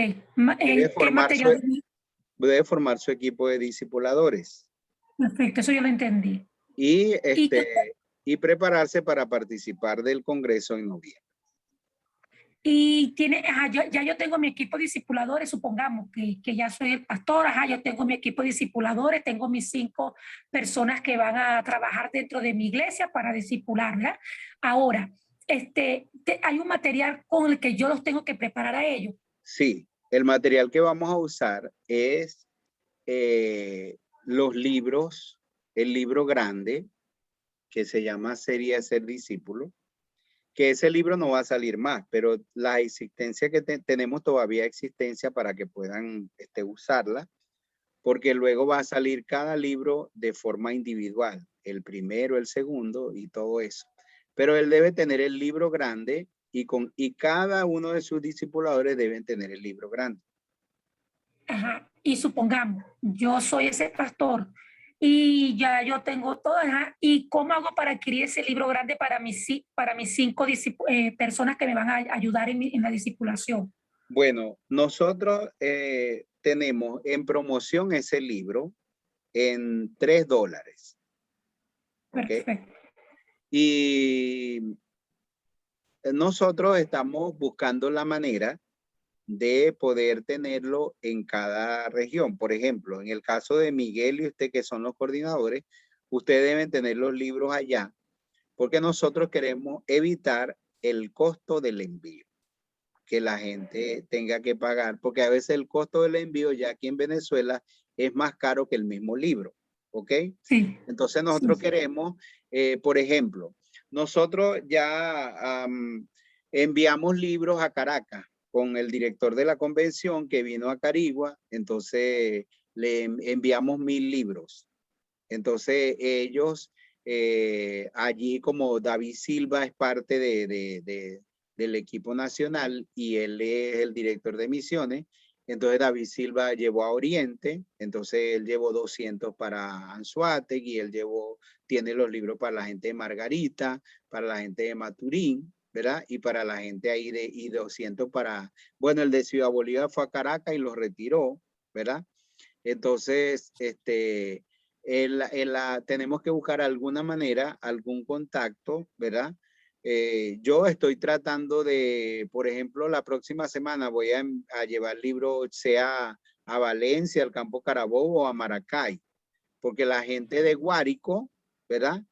Debe formar su equipo de discipuladores. Perfecto, eso yo lo entendí. Y prepararse para participar del Congreso en noviembre. Y ya yo tengo mi equipo de discipuladores, supongamos que ya soy el pastor, yo tengo mi equipo de discipuladores, tengo mis 5 personas que van a trabajar dentro de mi iglesia para discipularla. Ahora, ¿hay un material con el que yo los tengo que preparar a ellos? Sí, el material que vamos a usar es los libros, el libro grande que se llama Serie Ser Discípulo, que ese libro no va a salir más, pero la existencia que tenemos todavía existencia para que puedan usarla, porque luego va a salir cada libro de forma individual, el primero, el segundo y todo eso. Pero él debe tener el libro grande y cada uno de sus discipuladores deben tener el libro grande. Ajá. Y supongamos, yo soy ese pastor y ya yo tengo todas. Ajá. ¿Y cómo hago para adquirir ese libro grande para mis 5 personas que me van a ayudar en la discipulación? Bueno, nosotros tenemos en promoción ese libro en $3. ¿Ok? Perfecto. Y nosotros estamos buscando la manera de poder tenerlo en cada región. Por ejemplo, en el caso de Miguel y usted, que son los coordinadores, ustedes deben tener los libros allá, porque nosotros queremos evitar el costo del envío, que la gente tenga que pagar, porque a veces el costo del envío ya aquí en Venezuela es más caro que el mismo libro, ¿ok? Sí. Entonces nosotros Sí. queremos, por ejemplo, nosotros ya enviamos libros a Caracas con el director de la convención que vino a Carigua, entonces le enviamos 1000 libros. Entonces ellos allí, como David Silva es parte del equipo nacional y él es el director de misiones, entonces David Silva llevó a Oriente, entonces él llevó 200 para Anzoátegui, él tiene los libros para la gente de Margarita, para la gente de Maturín, ¿verdad? Y para la gente ahí y 200 para, bueno, el de Ciudad Bolívar fue a Caracas y los retiró, ¿verdad? Entonces, tenemos que buscar alguna manera, algún contacto, ¿verdad? Yo estoy tratando de, por ejemplo, la próxima semana voy a llevar libros, sea a Valencia, al Campo Carabobo o a Maracay, porque la gente de Guárico, ¿verdad?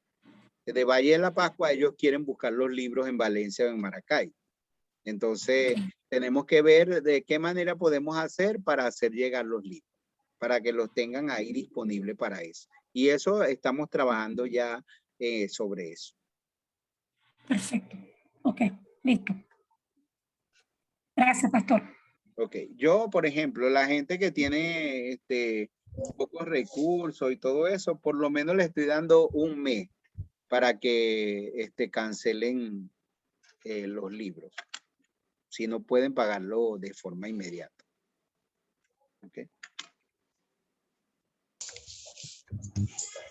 De Valle de la Pascua, ellos quieren buscar los libros en Valencia o en Maracay. Entonces, tenemos que ver de qué manera podemos hacer para hacer llegar los libros, para que los tengan ahí disponibles para eso. Y eso estamos trabajando ya sobre eso. Perfecto. Ok, listo. Gracias, pastor. Ok, yo, por ejemplo, la gente que tiene pocos recursos y todo eso, por lo menos le estoy dando un mes para que cancelen los libros, si no pueden pagarlo de forma inmediata. Okay.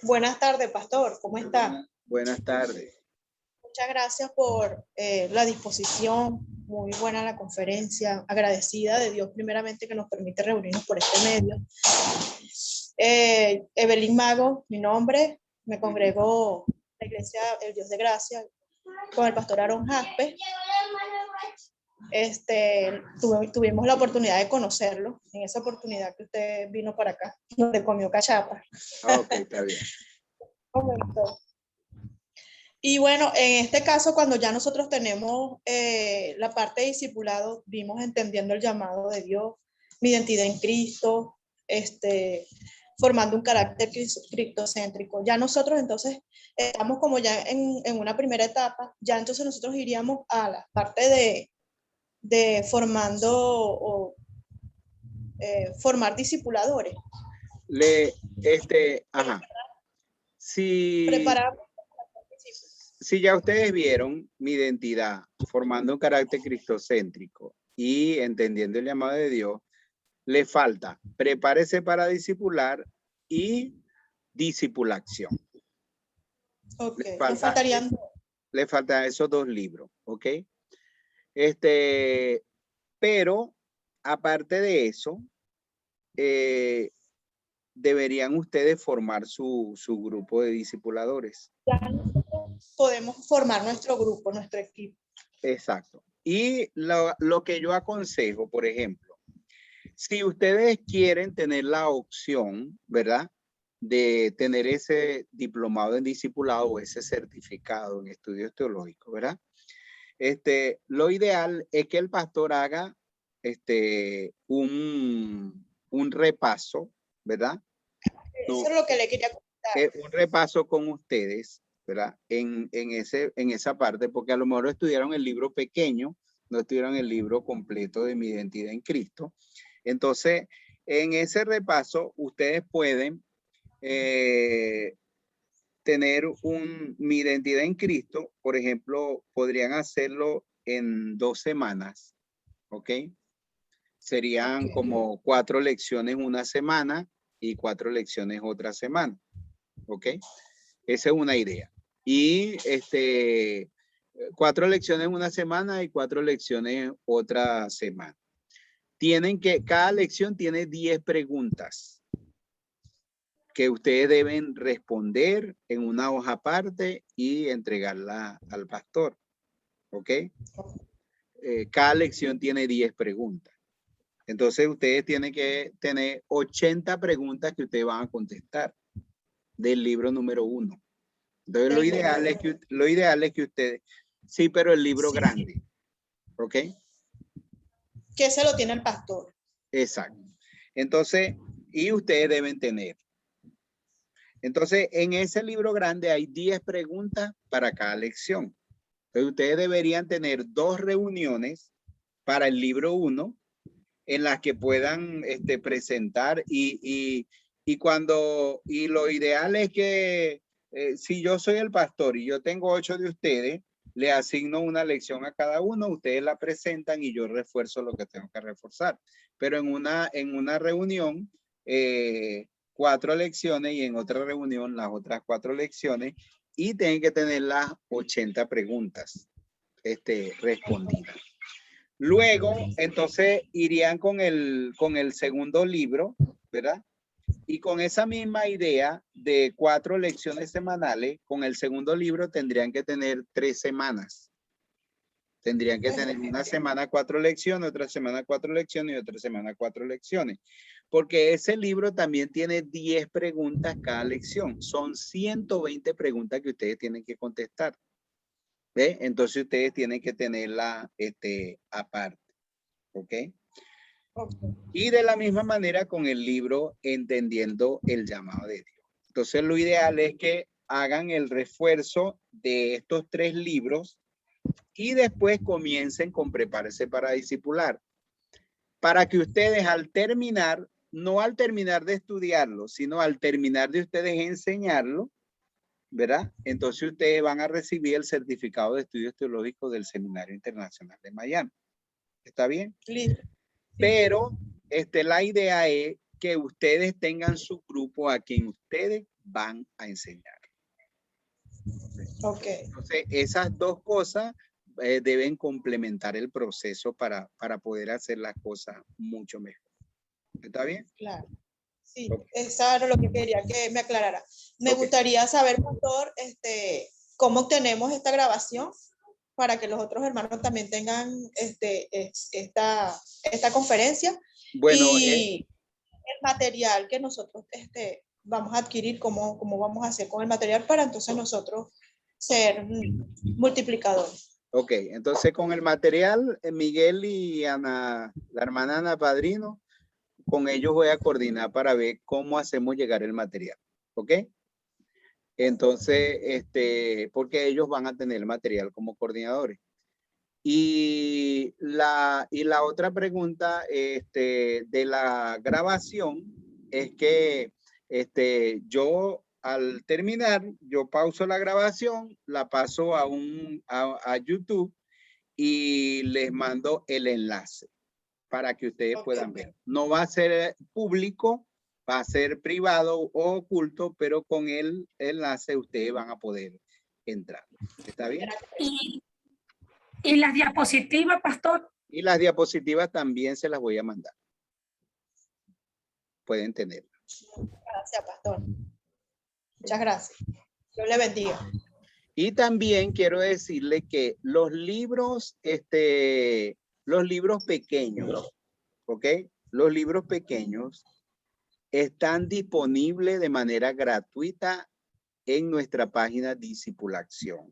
Buenas tardes, pastor. ¿Cómo está? Buenas tardes. Muchas gracias por la disposición. Muy buena la conferencia. Agradecida de Dios primeramente que nos permite reunirnos por este medio. Evelyn Mago, mi nombre. Me congrego en la iglesia El Dios de Gracia con el pastor Aaron Jaspe. Tuvimos la oportunidad de conocerlo en esa oportunidad que usted vino para acá, donde comió cachapa. Ok, está bien. Y bueno, en este caso, cuando ya nosotros tenemos la parte de discipulado, vimos entendiendo el llamado de Dios, mi identidad en Cristo, formando un carácter cristocéntrico. Ya nosotros entonces estamos como ya en una primera etapa, ya entonces nosotros iríamos a la parte de formar discipuladores. Ajá. Si Preparar. Si ya ustedes vieron mi identidad, formando un carácter cristocéntrico y entendiendo el llamado de Dios, le falta prepárese para discipular y discipulación. Okay. Le faltan esos 2 libros, ¿ok? Pero aparte de eso, deberían ustedes formar su grupo de discipuladores. Ya podemos formar nuestro grupo, nuestro equipo. Exacto. Y lo que yo aconsejo, por ejemplo, si ustedes quieren tener la opción, ¿verdad? De tener ese diplomado en discipulado o ese certificado en estudios teológicos, ¿verdad? Lo ideal es que el pastor haga un repaso, ¿verdad? Eso es lo que le quería contar. Un repaso con ustedes, ¿verdad? En esa parte, porque a lo mejor estudiaron el libro pequeño, no estudiaron el libro completo de mi identidad en Cristo. Entonces, en ese repaso, ustedes pueden tener mi identidad en Cristo, por ejemplo, podrían hacerlo en 2 semanas, ¿ok? Serían como 4 lecciones una semana y 4 lecciones otra semana. ¿Ok? Esa es una idea. Y 4 lecciones una semana y 4 lecciones otra semana. Cada lección tiene 10 preguntas que ustedes deben responder en una hoja aparte y entregarla al pastor. ¿Ok? Cada lección tiene 10 preguntas. Entonces ustedes tienen que tener 80 preguntas que ustedes van a contestar del libro número 1. Entonces lo ideal es que ustedes, sí, pero el libro grande. ¿Ok? Que se lo tiene el pastor. Exacto. Entonces, y ustedes deben tener. Entonces, en ese libro grande hay 10 preguntas para cada lección. Entonces, ustedes deberían tener 2 reuniones para el libro 1 en las que puedan presentar y lo ideal es que si yo soy el pastor y yo tengo 8 de ustedes, le asigno una lección a cada uno, ustedes la presentan y yo refuerzo lo que tengo que reforzar. Pero en una reunión, 4 lecciones y en otra reunión las otras 4 lecciones y tienen que tener las 80 preguntas respondidas. Luego, entonces, irían con el segundo libro, ¿verdad? Y con esa misma idea de 4 lecciones semanales, con el segundo libro tendrían que tener 3 semanas. Tendrían que tener una semana 4 lecciones, otra semana 4 lecciones y otra semana 4 lecciones. Porque ese libro también tiene 10 preguntas cada lección. Son 120 preguntas que ustedes tienen que contestar. ¿Ve? Entonces ustedes tienen que tenerla aparte. ¿Ok? Y de la misma manera con el libro Entendiendo el Llamado de Dios. Entonces lo ideal es que hagan el refuerzo de estos 3 libros y después comiencen con Prepárese para Discipular. Para que ustedes al terminar, no al terminar de estudiarlo, sino al terminar de ustedes enseñarlo, ¿verdad? Entonces ustedes van a recibir el certificado de estudios teológicos del Seminario Internacional de Miami. ¿Está bien? Listo. Pero la idea es que ustedes tengan su grupo a quien ustedes van a enseñar. Ok. Entonces, esas 2 cosas deben complementar el proceso para poder hacer las cosas mucho mejor. ¿Está bien? Claro. Sí, Okay. eso era lo que quería que me aclarara. Me gustaría saber, pastor, cómo obtenemos esta grabación para que los otros hermanos también tengan esta conferencia. Bueno, y el material que nosotros vamos a adquirir, cómo vamos a hacer con el material para entonces nosotros ser multiplicadores. Ok, entonces con el material, Miguel y Ana, la hermana Ana Padrino, con ellos voy a coordinar para ver cómo hacemos llegar el material. ¿Ok? Entonces, porque ellos van a tener el material como coordinadores. Y la otra pregunta de la grabación es que yo al terminar, yo pauso la grabación, la paso a YouTube y les mando el enlace para que ustedes puedan ver. No va a ser público, va a ser privado o oculto, pero con el enlace ustedes van a poder entrar. ¿Está bien? ¿Y las diapositivas, pastor? Y las diapositivas también se las voy a mandar. Pueden tener. Gracias, pastor. Muchas gracias. Dios le bendiga. Y también quiero decirle que los libros pequeños, ¿ok? Los libros pequeños están disponibles de manera gratuita en nuestra página Discipulación.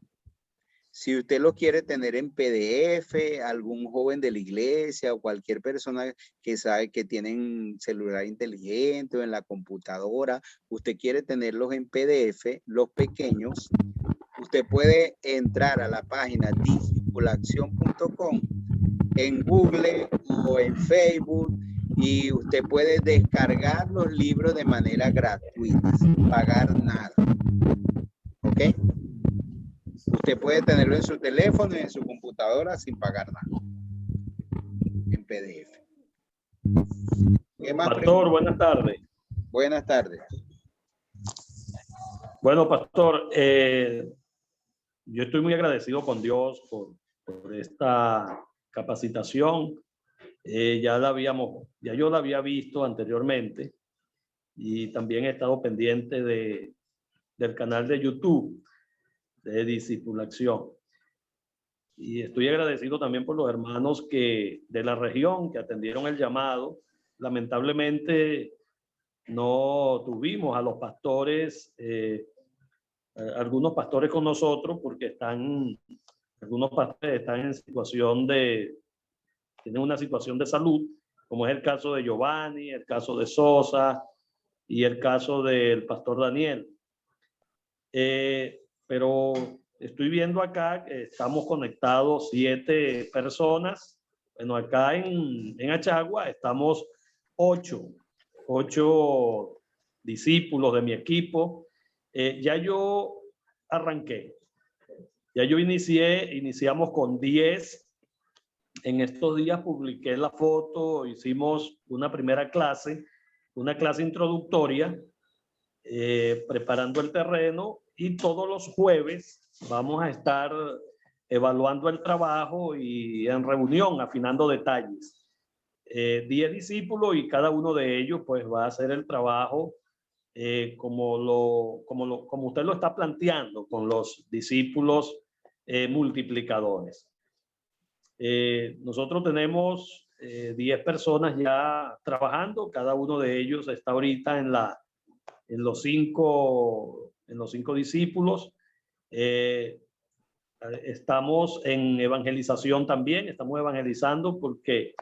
Si usted lo quiere tener en PDF, algún joven de la iglesia o cualquier persona que sabe que tienen celular inteligente o en la computadora, usted quiere tenerlos en PDF, los pequeños, usted puede entrar a la página discipulación.com en Google o en Facebook y usted puede descargar los libros de manera gratuita, sin pagar nada. ¿Ok? Usted puede tenerlo en su teléfono y en su computadora sin pagar nada. En PDF. ¿Qué más? Pastor, buenas tardes. Buenas tardes. Bueno, pastor, yo estoy muy agradecido con Dios por esta capacitación. Ya yo la había visto anteriormente y también he estado pendiente del canal de YouTube de Discipulación. Y estoy agradecido también por los hermanos de la región que atendieron el llamado. Lamentablemente no tuvimos a los pastores, algunos pastores con nosotros porque algunos pastores están en tienen una situación de salud, como es el caso de Giovanni, el caso de Sosa y el caso del pastor Daniel. Pero estoy viendo acá que estamos conectados 7 personas. Bueno, acá en Achagua estamos 8 discípulos de mi equipo. Ya yo arranqué. Ya yo iniciamos con 10. En estos días publiqué la foto, hicimos una primera clase, una clase introductoria, preparando el terreno, y todos los jueves vamos a estar evaluando el trabajo y en reunión afinando detalles. 10 discípulos y cada uno de ellos pues va a hacer el trabajo como usted lo está planteando, con los discípulos multiplicadores. Nosotros tenemos 10 personas ya trabajando, cada uno de ellos está ahorita en los cinco discípulos. Estamos en evangelización también, estamos evangelizando porque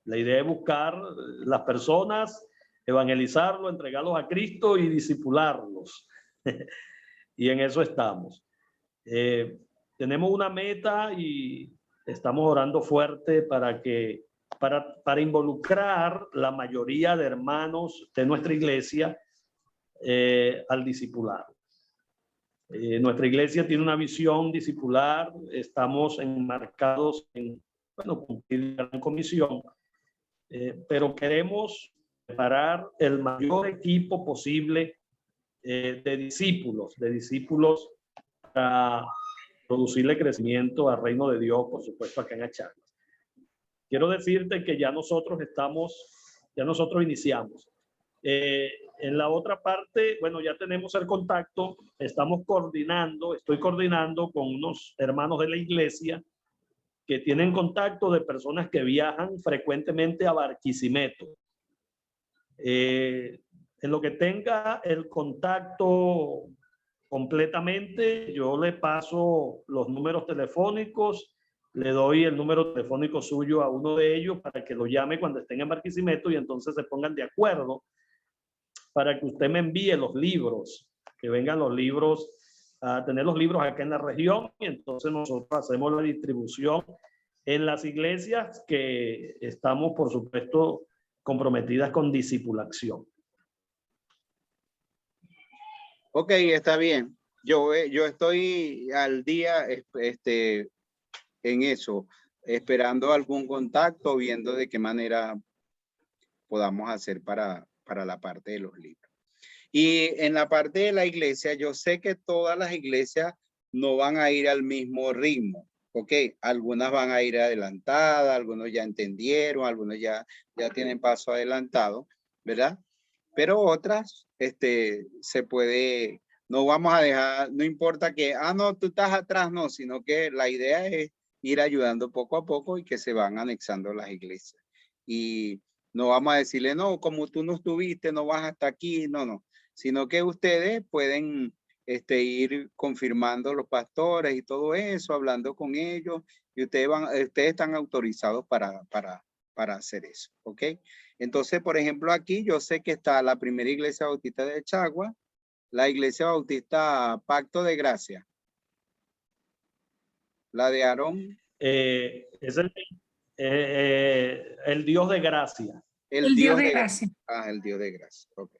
la idea es buscar las personas, evangelizarlos, entregarlos a Cristo y discipularlos. Y en eso estamos. Tenemos una meta y estamos orando fuerte para involucrar la mayoría de hermanos de nuestra iglesia al discipulado. Nuestra iglesia tiene una visión discipular, estamos enmarcados en, cumplir la gran comisión, pero queremos preparar el mayor equipo posible de discípulos para producirle crecimiento al reino de Dios, por supuesto, acá en Achagua. Quiero decirte que ya nosotros iniciamos. En la otra parte, bueno, ya tenemos el contacto, estoy coordinando con unos hermanos de la iglesia que tienen contacto de personas que viajan frecuentemente a Barquisimeto. En lo que tenga el contacto completamente, yo le paso los números telefónicos, le doy el número telefónico suyo a uno de ellos para que lo llame cuando estén en Barquisimeto y entonces se pongan de acuerdo para que usted me envíe los libros, que vengan los libros, a tener los libros acá en la región, y entonces nosotros hacemos la distribución en las iglesias que estamos, por supuesto, comprometidas con discipulación. Ok, está bien. Yo estoy al día en eso, esperando algún contacto, viendo de qué manera podamos hacer para la parte de los libros. Y en la parte de la iglesia, yo sé que todas las iglesias no van a ir al mismo ritmo. Ok, algunas van a ir adelantadas, algunos ya entendieron, algunos ya tienen paso adelantado, ¿verdad? Pero otras, se puede, no vamos a dejar, no importa que, no, tú estás atrás, no, sino que la idea es ir ayudando poco a poco y que se van anexando las iglesias. Y no vamos a decirle, no, como tú no estuviste, no vas hasta aquí, no, sino que ustedes pueden ir confirmando los pastores y todo eso, hablando con ellos, y ustedes están autorizados para hacer eso, ¿ok? Entonces, por ejemplo, aquí yo sé que está la primera iglesia bautista de Achagua, la iglesia bautista Pacto de Gracia, la de Aarón. Es el Dios de gracia. El Dios de gracia. El Dios de gracia, ok.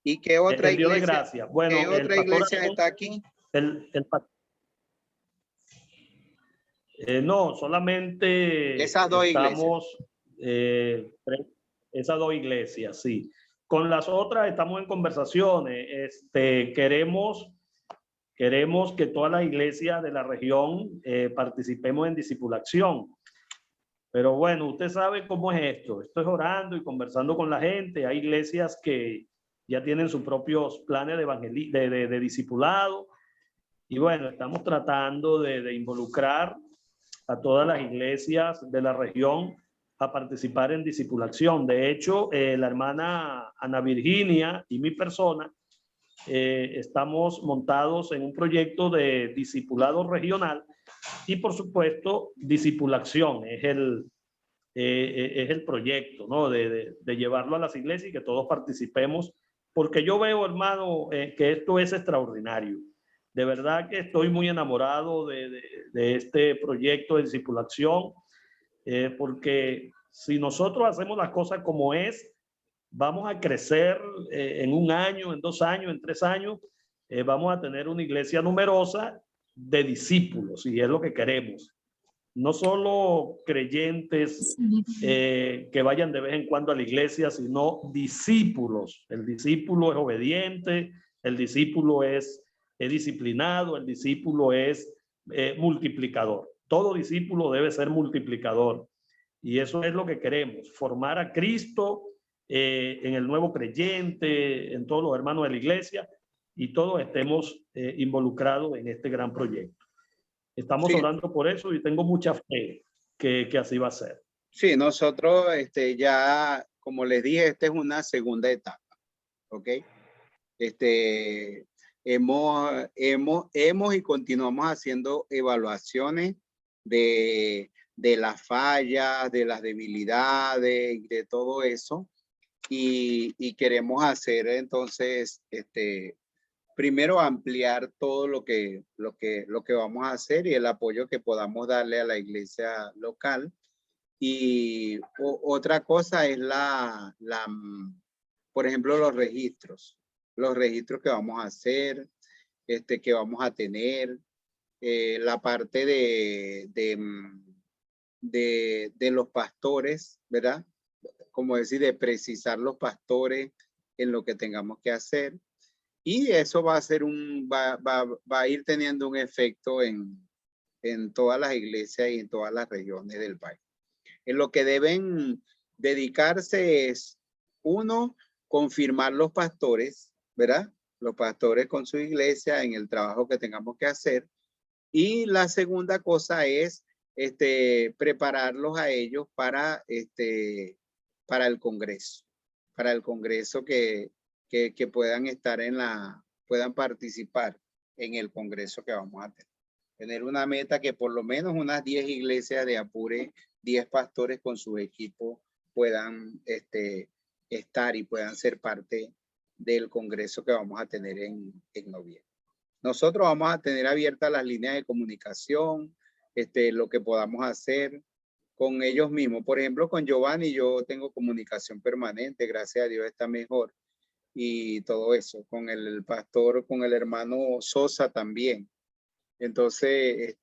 ¿Y qué otra iglesia? Dios de gracia. Bueno, ¿qué otra iglesia está aquí? No, solamente esas dos estamos, esas dos iglesias, sí. Con las otras estamos en conversaciones. Queremos que todas las iglesias de la región participemos en discipulación. Pero bueno, usted sabe cómo es esto. Esto es orando y conversando con la gente. Hay iglesias que ya tienen sus propios planes de discipulado. Y bueno, estamos tratando de involucrar a todas las iglesias de la región a participar en discipulación. De hecho, la hermana Ana Virginia y mi persona estamos montados en un proyecto de discipulado regional y, por supuesto, discipulación es el proyecto, ¿no? De llevarlo a las iglesias y que todos participemos, porque yo veo, hermano, que esto es extraordinario. De verdad que estoy muy enamorado de este proyecto de discipulación, porque si nosotros hacemos las cosas como es, vamos a crecer en 1 año, en 2 años, en 3 años, vamos a tener una iglesia numerosa de discípulos, y es lo que queremos. No solo creyentes que vayan de vez en cuando a la iglesia, sino discípulos. El discípulo es obediente, el discípulo es disciplinado, el discípulo es multiplicador. Todo discípulo debe ser multiplicador. Y eso es lo que queremos, formar a Cristo en el nuevo creyente, en todos los hermanos de la iglesia, y todos estemos involucrados en este gran proyecto. Estamos orando por eso y tengo mucha fe que así va a ser. Sí, nosotros ya, como les dije, esta es una segunda etapa, ¿ok? Hemos y continuamos haciendo evaluaciones de las fallas, de las debilidades, de todo eso, y queremos hacer entonces, primero ampliar todo lo que vamos a hacer y el apoyo que podamos darle a la iglesia local. Y otra cosa es por ejemplo, los registros que vamos a hacer, que vamos a tener, la parte de los pastores, ¿verdad? Como decir, de precisar los pastores en lo que tengamos que hacer. Y eso va a ser va a ir teniendo un efecto en todas las iglesias y en todas las regiones del país. En lo que deben dedicarse es, uno, confirmar los pastores, ¿verdad? Los pastores con su iglesia en el trabajo que tengamos que hacer. Y la segunda cosa es prepararlos a ellos para el Congreso que puedan estar puedan participar en el Congreso que vamos a tener. Tener una meta que por lo menos unas 10 iglesias de Apure, 10 pastores con su equipo puedan estar y puedan ser parte del Congreso que vamos a tener en noviembre. Nosotros vamos a tener abiertas las líneas de comunicación, lo que podamos hacer con ellos mismos. Por ejemplo, con Giovanni yo tengo comunicación permanente, gracias a Dios está mejor. Y todo eso, con el pastor, con el hermano Sosa también. Entonces,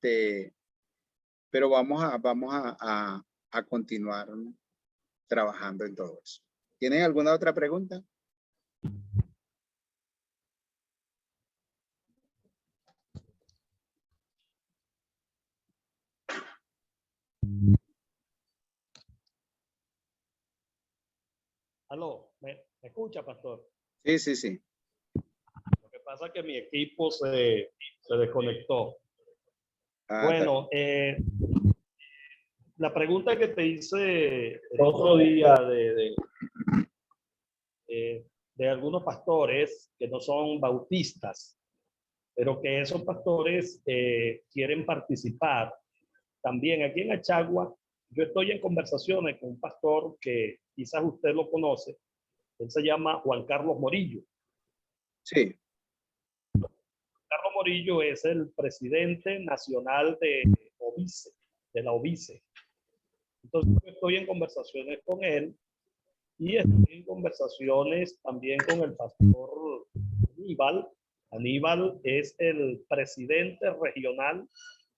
pero vamos a continuar trabajando en todo eso. ¿Tienen alguna otra pregunta? Aló, ¿me escucha, pastor? Sí, sí, sí. Lo que pasa es que mi equipo se desconectó. Ah, bueno, la pregunta que te hice el otro día de algunos pastores que no son bautistas, pero que esos pastores quieren participar. También aquí en Achagua, yo estoy en conversaciones con un pastor que quizás usted lo conoce. Él se llama Juan Carlos Morillo. Sí. Carlos Morillo es el presidente nacional de la OBICE. Entonces yo estoy en conversaciones con él y estoy en conversaciones también con el pastor Aníbal. Aníbal es el presidente regional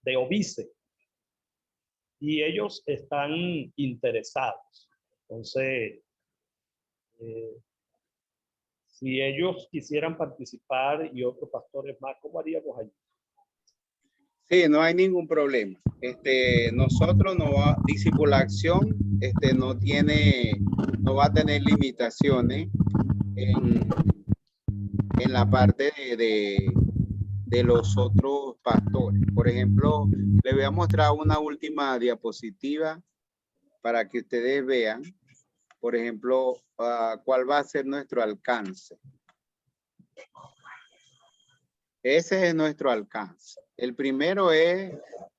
de OBICE y ellos están interesados. Entonces, Si ellos quisieran participar y otros pastores más, ¿cómo haríamos allí? Sí, no hay ningún problema. Nosotros discipulación, no va a tener limitaciones en la parte de los otros pastores. Por ejemplo, les voy a mostrar una última diapositiva para que ustedes vean, por ejemplo, cuál va a ser nuestro alcance. Ese es nuestro alcance. El primero es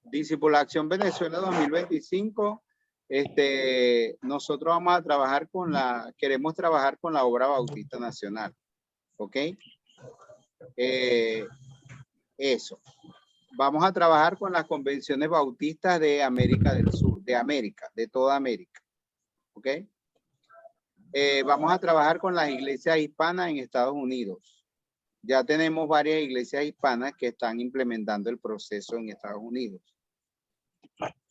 Discipulación Venezuela 2025. Nosotros vamos a trabajar queremos trabajar con la Obra Bautista Nacional. ¿Ok? Eso. Vamos a trabajar con las convenciones bautistas de América del Sur, de toda América. ¿Ok? Vamos a trabajar con las iglesias hispanas en Estados Unidos. Ya tenemos varias iglesias hispanas que están implementando el proceso en Estados Unidos.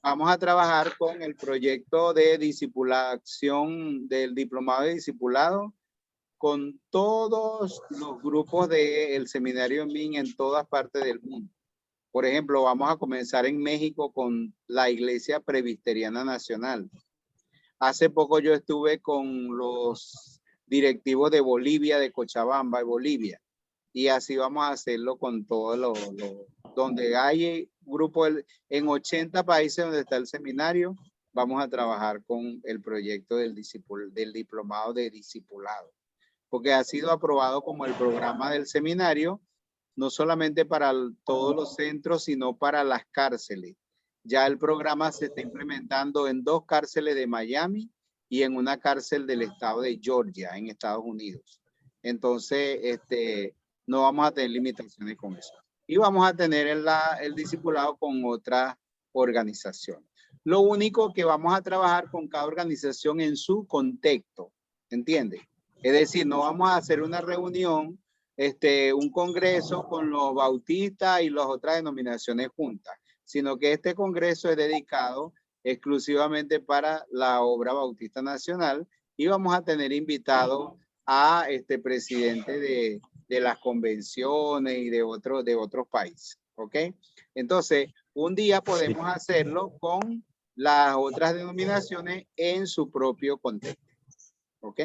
Vamos a trabajar con el proyecto de discipulación del diplomado de discipulado con todos los grupos del seminario MIN en todas partes del mundo. Por ejemplo, vamos a comenzar en México con la Iglesia Presbiteriana Nacional. Hace poco yo estuve con los directivos de Bolivia, de Cochabamba y Bolivia. Y así vamos a hacerlo con todos donde hay grupos en 80 países donde está el seminario, vamos a trabajar con el proyecto del diplomado de discipulado, porque ha sido aprobado como el programa del seminario, no solamente para todos los centros, sino para las cárceles. Ya el programa se está implementando en 2 cárceles de Miami y en una cárcel del estado de Georgia, en Estados Unidos. Entonces, no vamos a tener limitaciones con eso. Y vamos a tener el discipulado con otras organizaciones. Lo único que vamos a trabajar con cada organización en su contexto, ¿entiende? Es decir, no vamos a hacer una reunión, un congreso con los bautistas y las otras denominaciones juntas, sino que este congreso es dedicado exclusivamente para la Obra Bautista Nacional y vamos a tener invitados a presidente de las convenciones y de otros países, ¿ok? Entonces, un día podemos hacerlo con las otras denominaciones en su propio contexto, ¿ok?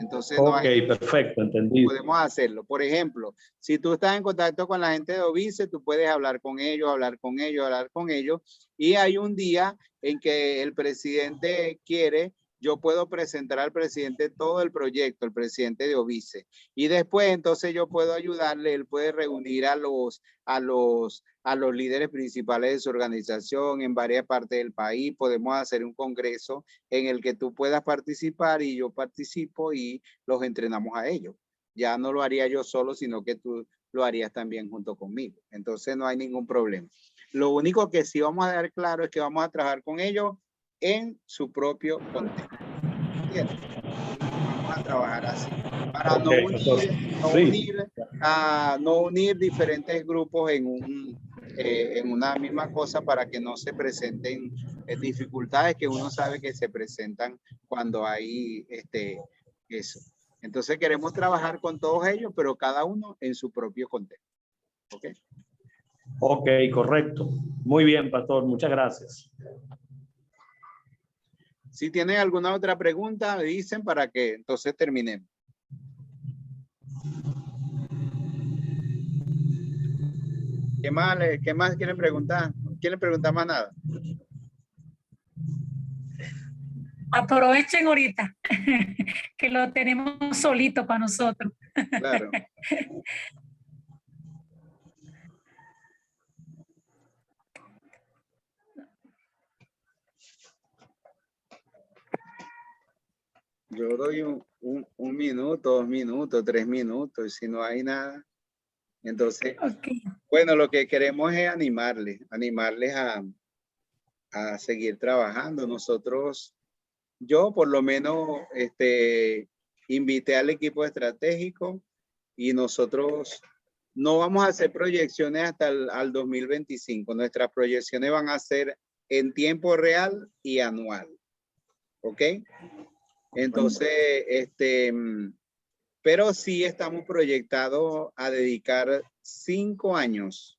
Entonces, perfecto, entendido. Podemos hacerlo. Por ejemplo, si tú estás en contacto con la gente de OBICE, tú puedes hablar con ellos, y hay un día en que el presidente quiere, yo puedo presentar al presidente todo el proyecto, el presidente de OBICE, y después entonces yo puedo ayudarle, él puede reunir a los líderes principales de su organización en varias partes del país, podemos hacer un congreso en el que tú puedas participar y yo participo y los entrenamos a ellos. Ya no lo haría yo solo, sino que tú lo harías también junto conmigo. Entonces no hay ningún problema. Lo único que sí vamos a dar claro es que vamos a trabajar con ellos en su propio contexto. ¿Entiendes? Vamos a trabajar así. Para no unir diferentes grupos en una misma cosa para que no se presenten dificultades que uno sabe que se presentan cuando hay eso. Entonces queremos trabajar con todos ellos, pero cada uno en su propio contexto. ¿Ok? Ok, correcto. Muy bien, pastor. Muchas gracias. Si tienen alguna otra pregunta, dicen para que entonces terminemos. ¿Qué más quieren preguntar? ¿No quieren preguntar más nada? Aprovechen ahorita que lo tenemos solito para nosotros. Claro. Yo doy un minuto, 2 minutos, 3 minutos, y si no hay nada, entonces, bueno, lo que queremos es animarles a seguir trabajando. Nosotros, yo por lo menos, invité al equipo estratégico y nosotros no vamos a hacer proyecciones hasta al 2025. Nuestras proyecciones van a ser en tiempo real y anual. ¿Ok? Entonces, Pero sí estamos proyectados a dedicar 5 años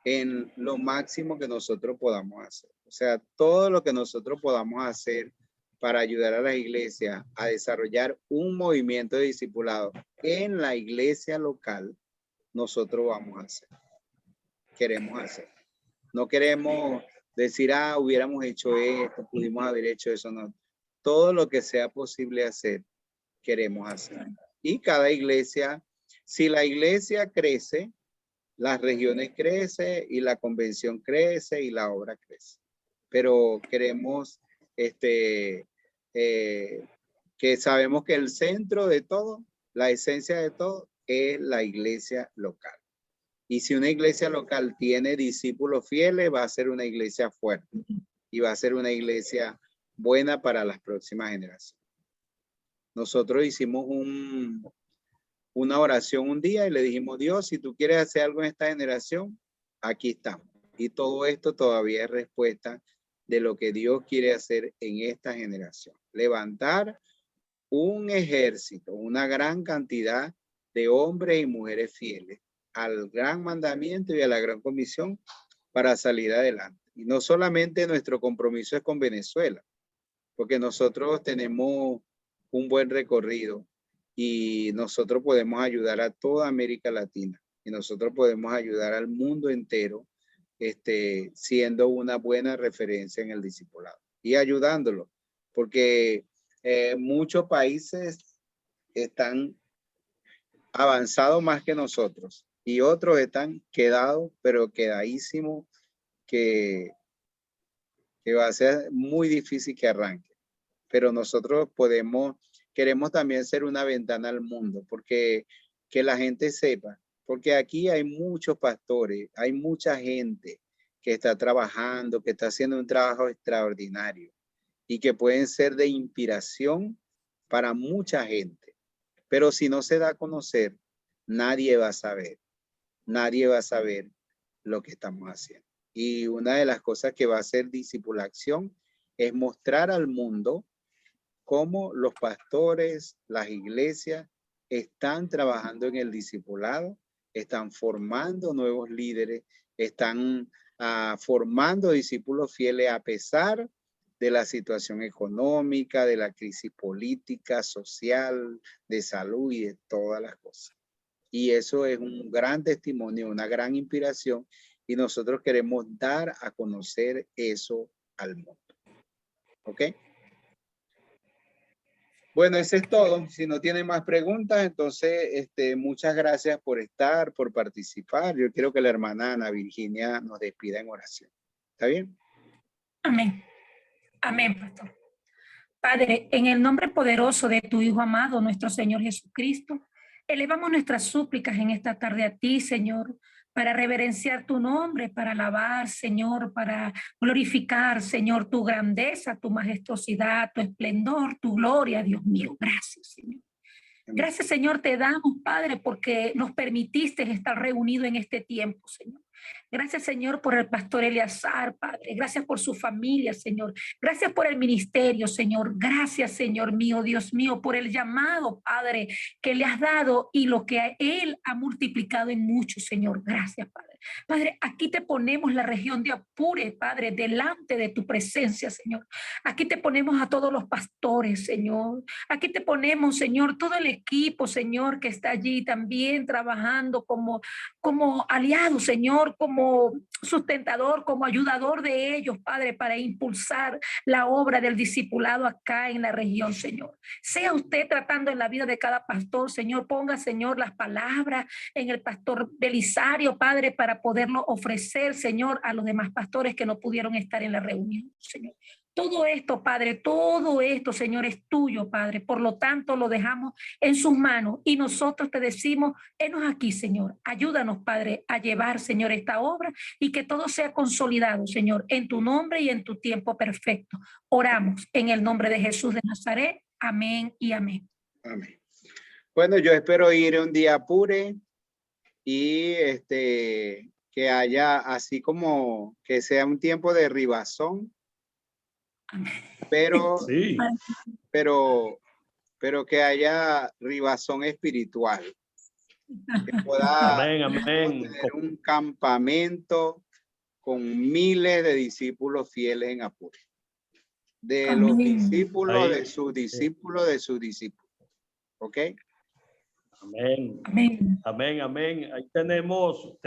en lo máximo que nosotros podamos hacer. O sea, todo lo que nosotros podamos hacer para ayudar a las iglesias a desarrollar un movimiento de discipulado en la iglesia local, nosotros vamos a hacer. Queremos hacer. No queremos decir, hubiéramos hecho esto, pudimos haber hecho eso, no. Todo lo que sea posible hacer, queremos hacer. Y cada iglesia, si la iglesia crece, las regiones crecen y la convención crece y la obra crece. Pero queremos que sabemos que el centro de todo, la esencia de todo, es la iglesia local. Y si una iglesia local tiene discípulos fieles, va a ser una iglesia fuerte y va a ser una iglesia buena para las próximas generaciones. Nosotros hicimos una oración un día y le dijimos, Dios, si tú quieres hacer algo en esta generación, aquí estamos. Y todo esto todavía es respuesta de lo que Dios quiere hacer en esta generación. Levantar un ejército, una gran cantidad de hombres y mujeres fieles al gran mandamiento y a la gran comisión para salir adelante. Y no solamente nuestro compromiso es con Venezuela, porque nosotros tenemos un buen recorrido y nosotros podemos ayudar a toda América Latina y nosotros podemos ayudar al mundo entero siendo una buena referencia en el discipulado y ayudándolo, porque muchos países están avanzados más que nosotros y otros están quedados, pero quedadísimos, que va a ser muy difícil que arranque. Pero nosotros queremos también ser una ventana al mundo, porque que la gente sepa, porque aquí hay muchos pastores, hay mucha gente que está trabajando, que está haciendo un trabajo extraordinario y que pueden ser de inspiración para mucha gente. Pero si no se da a conocer, nadie va a saber lo que estamos haciendo. Y una de las cosas que va a hacer discipulación es mostrar al mundo cómo los pastores, las iglesias están trabajando en el discipulado, están formando nuevos líderes, están formando discípulos fieles a pesar de la situación económica, de la crisis política, social, de salud y de todas las cosas. Y eso es un gran testimonio, una gran inspiración, y nosotros queremos dar a conocer eso al mundo. ¿Ok? Bueno, eso es todo. Si no tienen más preguntas, entonces muchas gracias por estar, por participar. Yo quiero que la hermana Ana Virginia nos despida en oración. ¿Está bien? Amén. Amén, pastor. Padre, en el nombre poderoso de tu Hijo amado, nuestro Señor Jesucristo, elevamos nuestras súplicas en esta tarde a ti, Señor, para reverenciar tu nombre, para alabar, Señor, para glorificar, Señor, tu grandeza, tu majestuosidad, tu esplendor, tu gloria, Dios mío. Gracias, Señor. Gracias, Señor, te damos, Padre, porque nos permitiste estar reunidos en este tiempo, Señor. Gracias, Señor, por el pastor Eleazar, Padre. Gracias por su familia, Señor. Gracias por el ministerio, Señor. Gracias, Señor mío, Dios mío, por el llamado, Padre, que le has dado y lo que Él ha multiplicado en mucho, Señor. Gracias, Padre. Padre, aquí te ponemos la región de Apure, Padre, delante de tu presencia, Señor. Aquí te ponemos a todos los pastores, Señor. Aquí te ponemos, Señor, todo el equipo, Señor, que está allí también trabajando como aliado, Señor, como sustentador, como ayudador de ellos, Padre, para impulsar la obra del discipulado acá en la región, Señor. Sea usted tratando en la vida de cada pastor, Señor, ponga, Señor, las palabras en el pastor Belisario, Padre, para poderlo ofrecer, Señor, a los demás pastores que no pudieron estar en la reunión, Señor. Todo esto, Padre, todo esto, Señor, es tuyo, Padre. Por lo tanto, lo dejamos en sus manos y nosotros te decimos, henos aquí, Señor. Ayúdanos, Padre, a llevar, Señor, esta obra y que todo sea consolidado, Señor, en tu nombre y en tu tiempo perfecto. Oramos en el nombre de Jesús de Nazaret. Amén y amén. Amén. Bueno, yo espero ir un día a Apure y que haya así como que sea un tiempo de ribazón. Pero, Sí. pero pero que haya ribazón espiritual. Que pueda Amén, amén. tener un campamento con miles de discípulos fieles en Apure. De los Amén. discípulos, Ahí, de sus discípulos, de sus discípulos. ¿Ok? Amén. Amén. Amén, amén. Ahí tenemos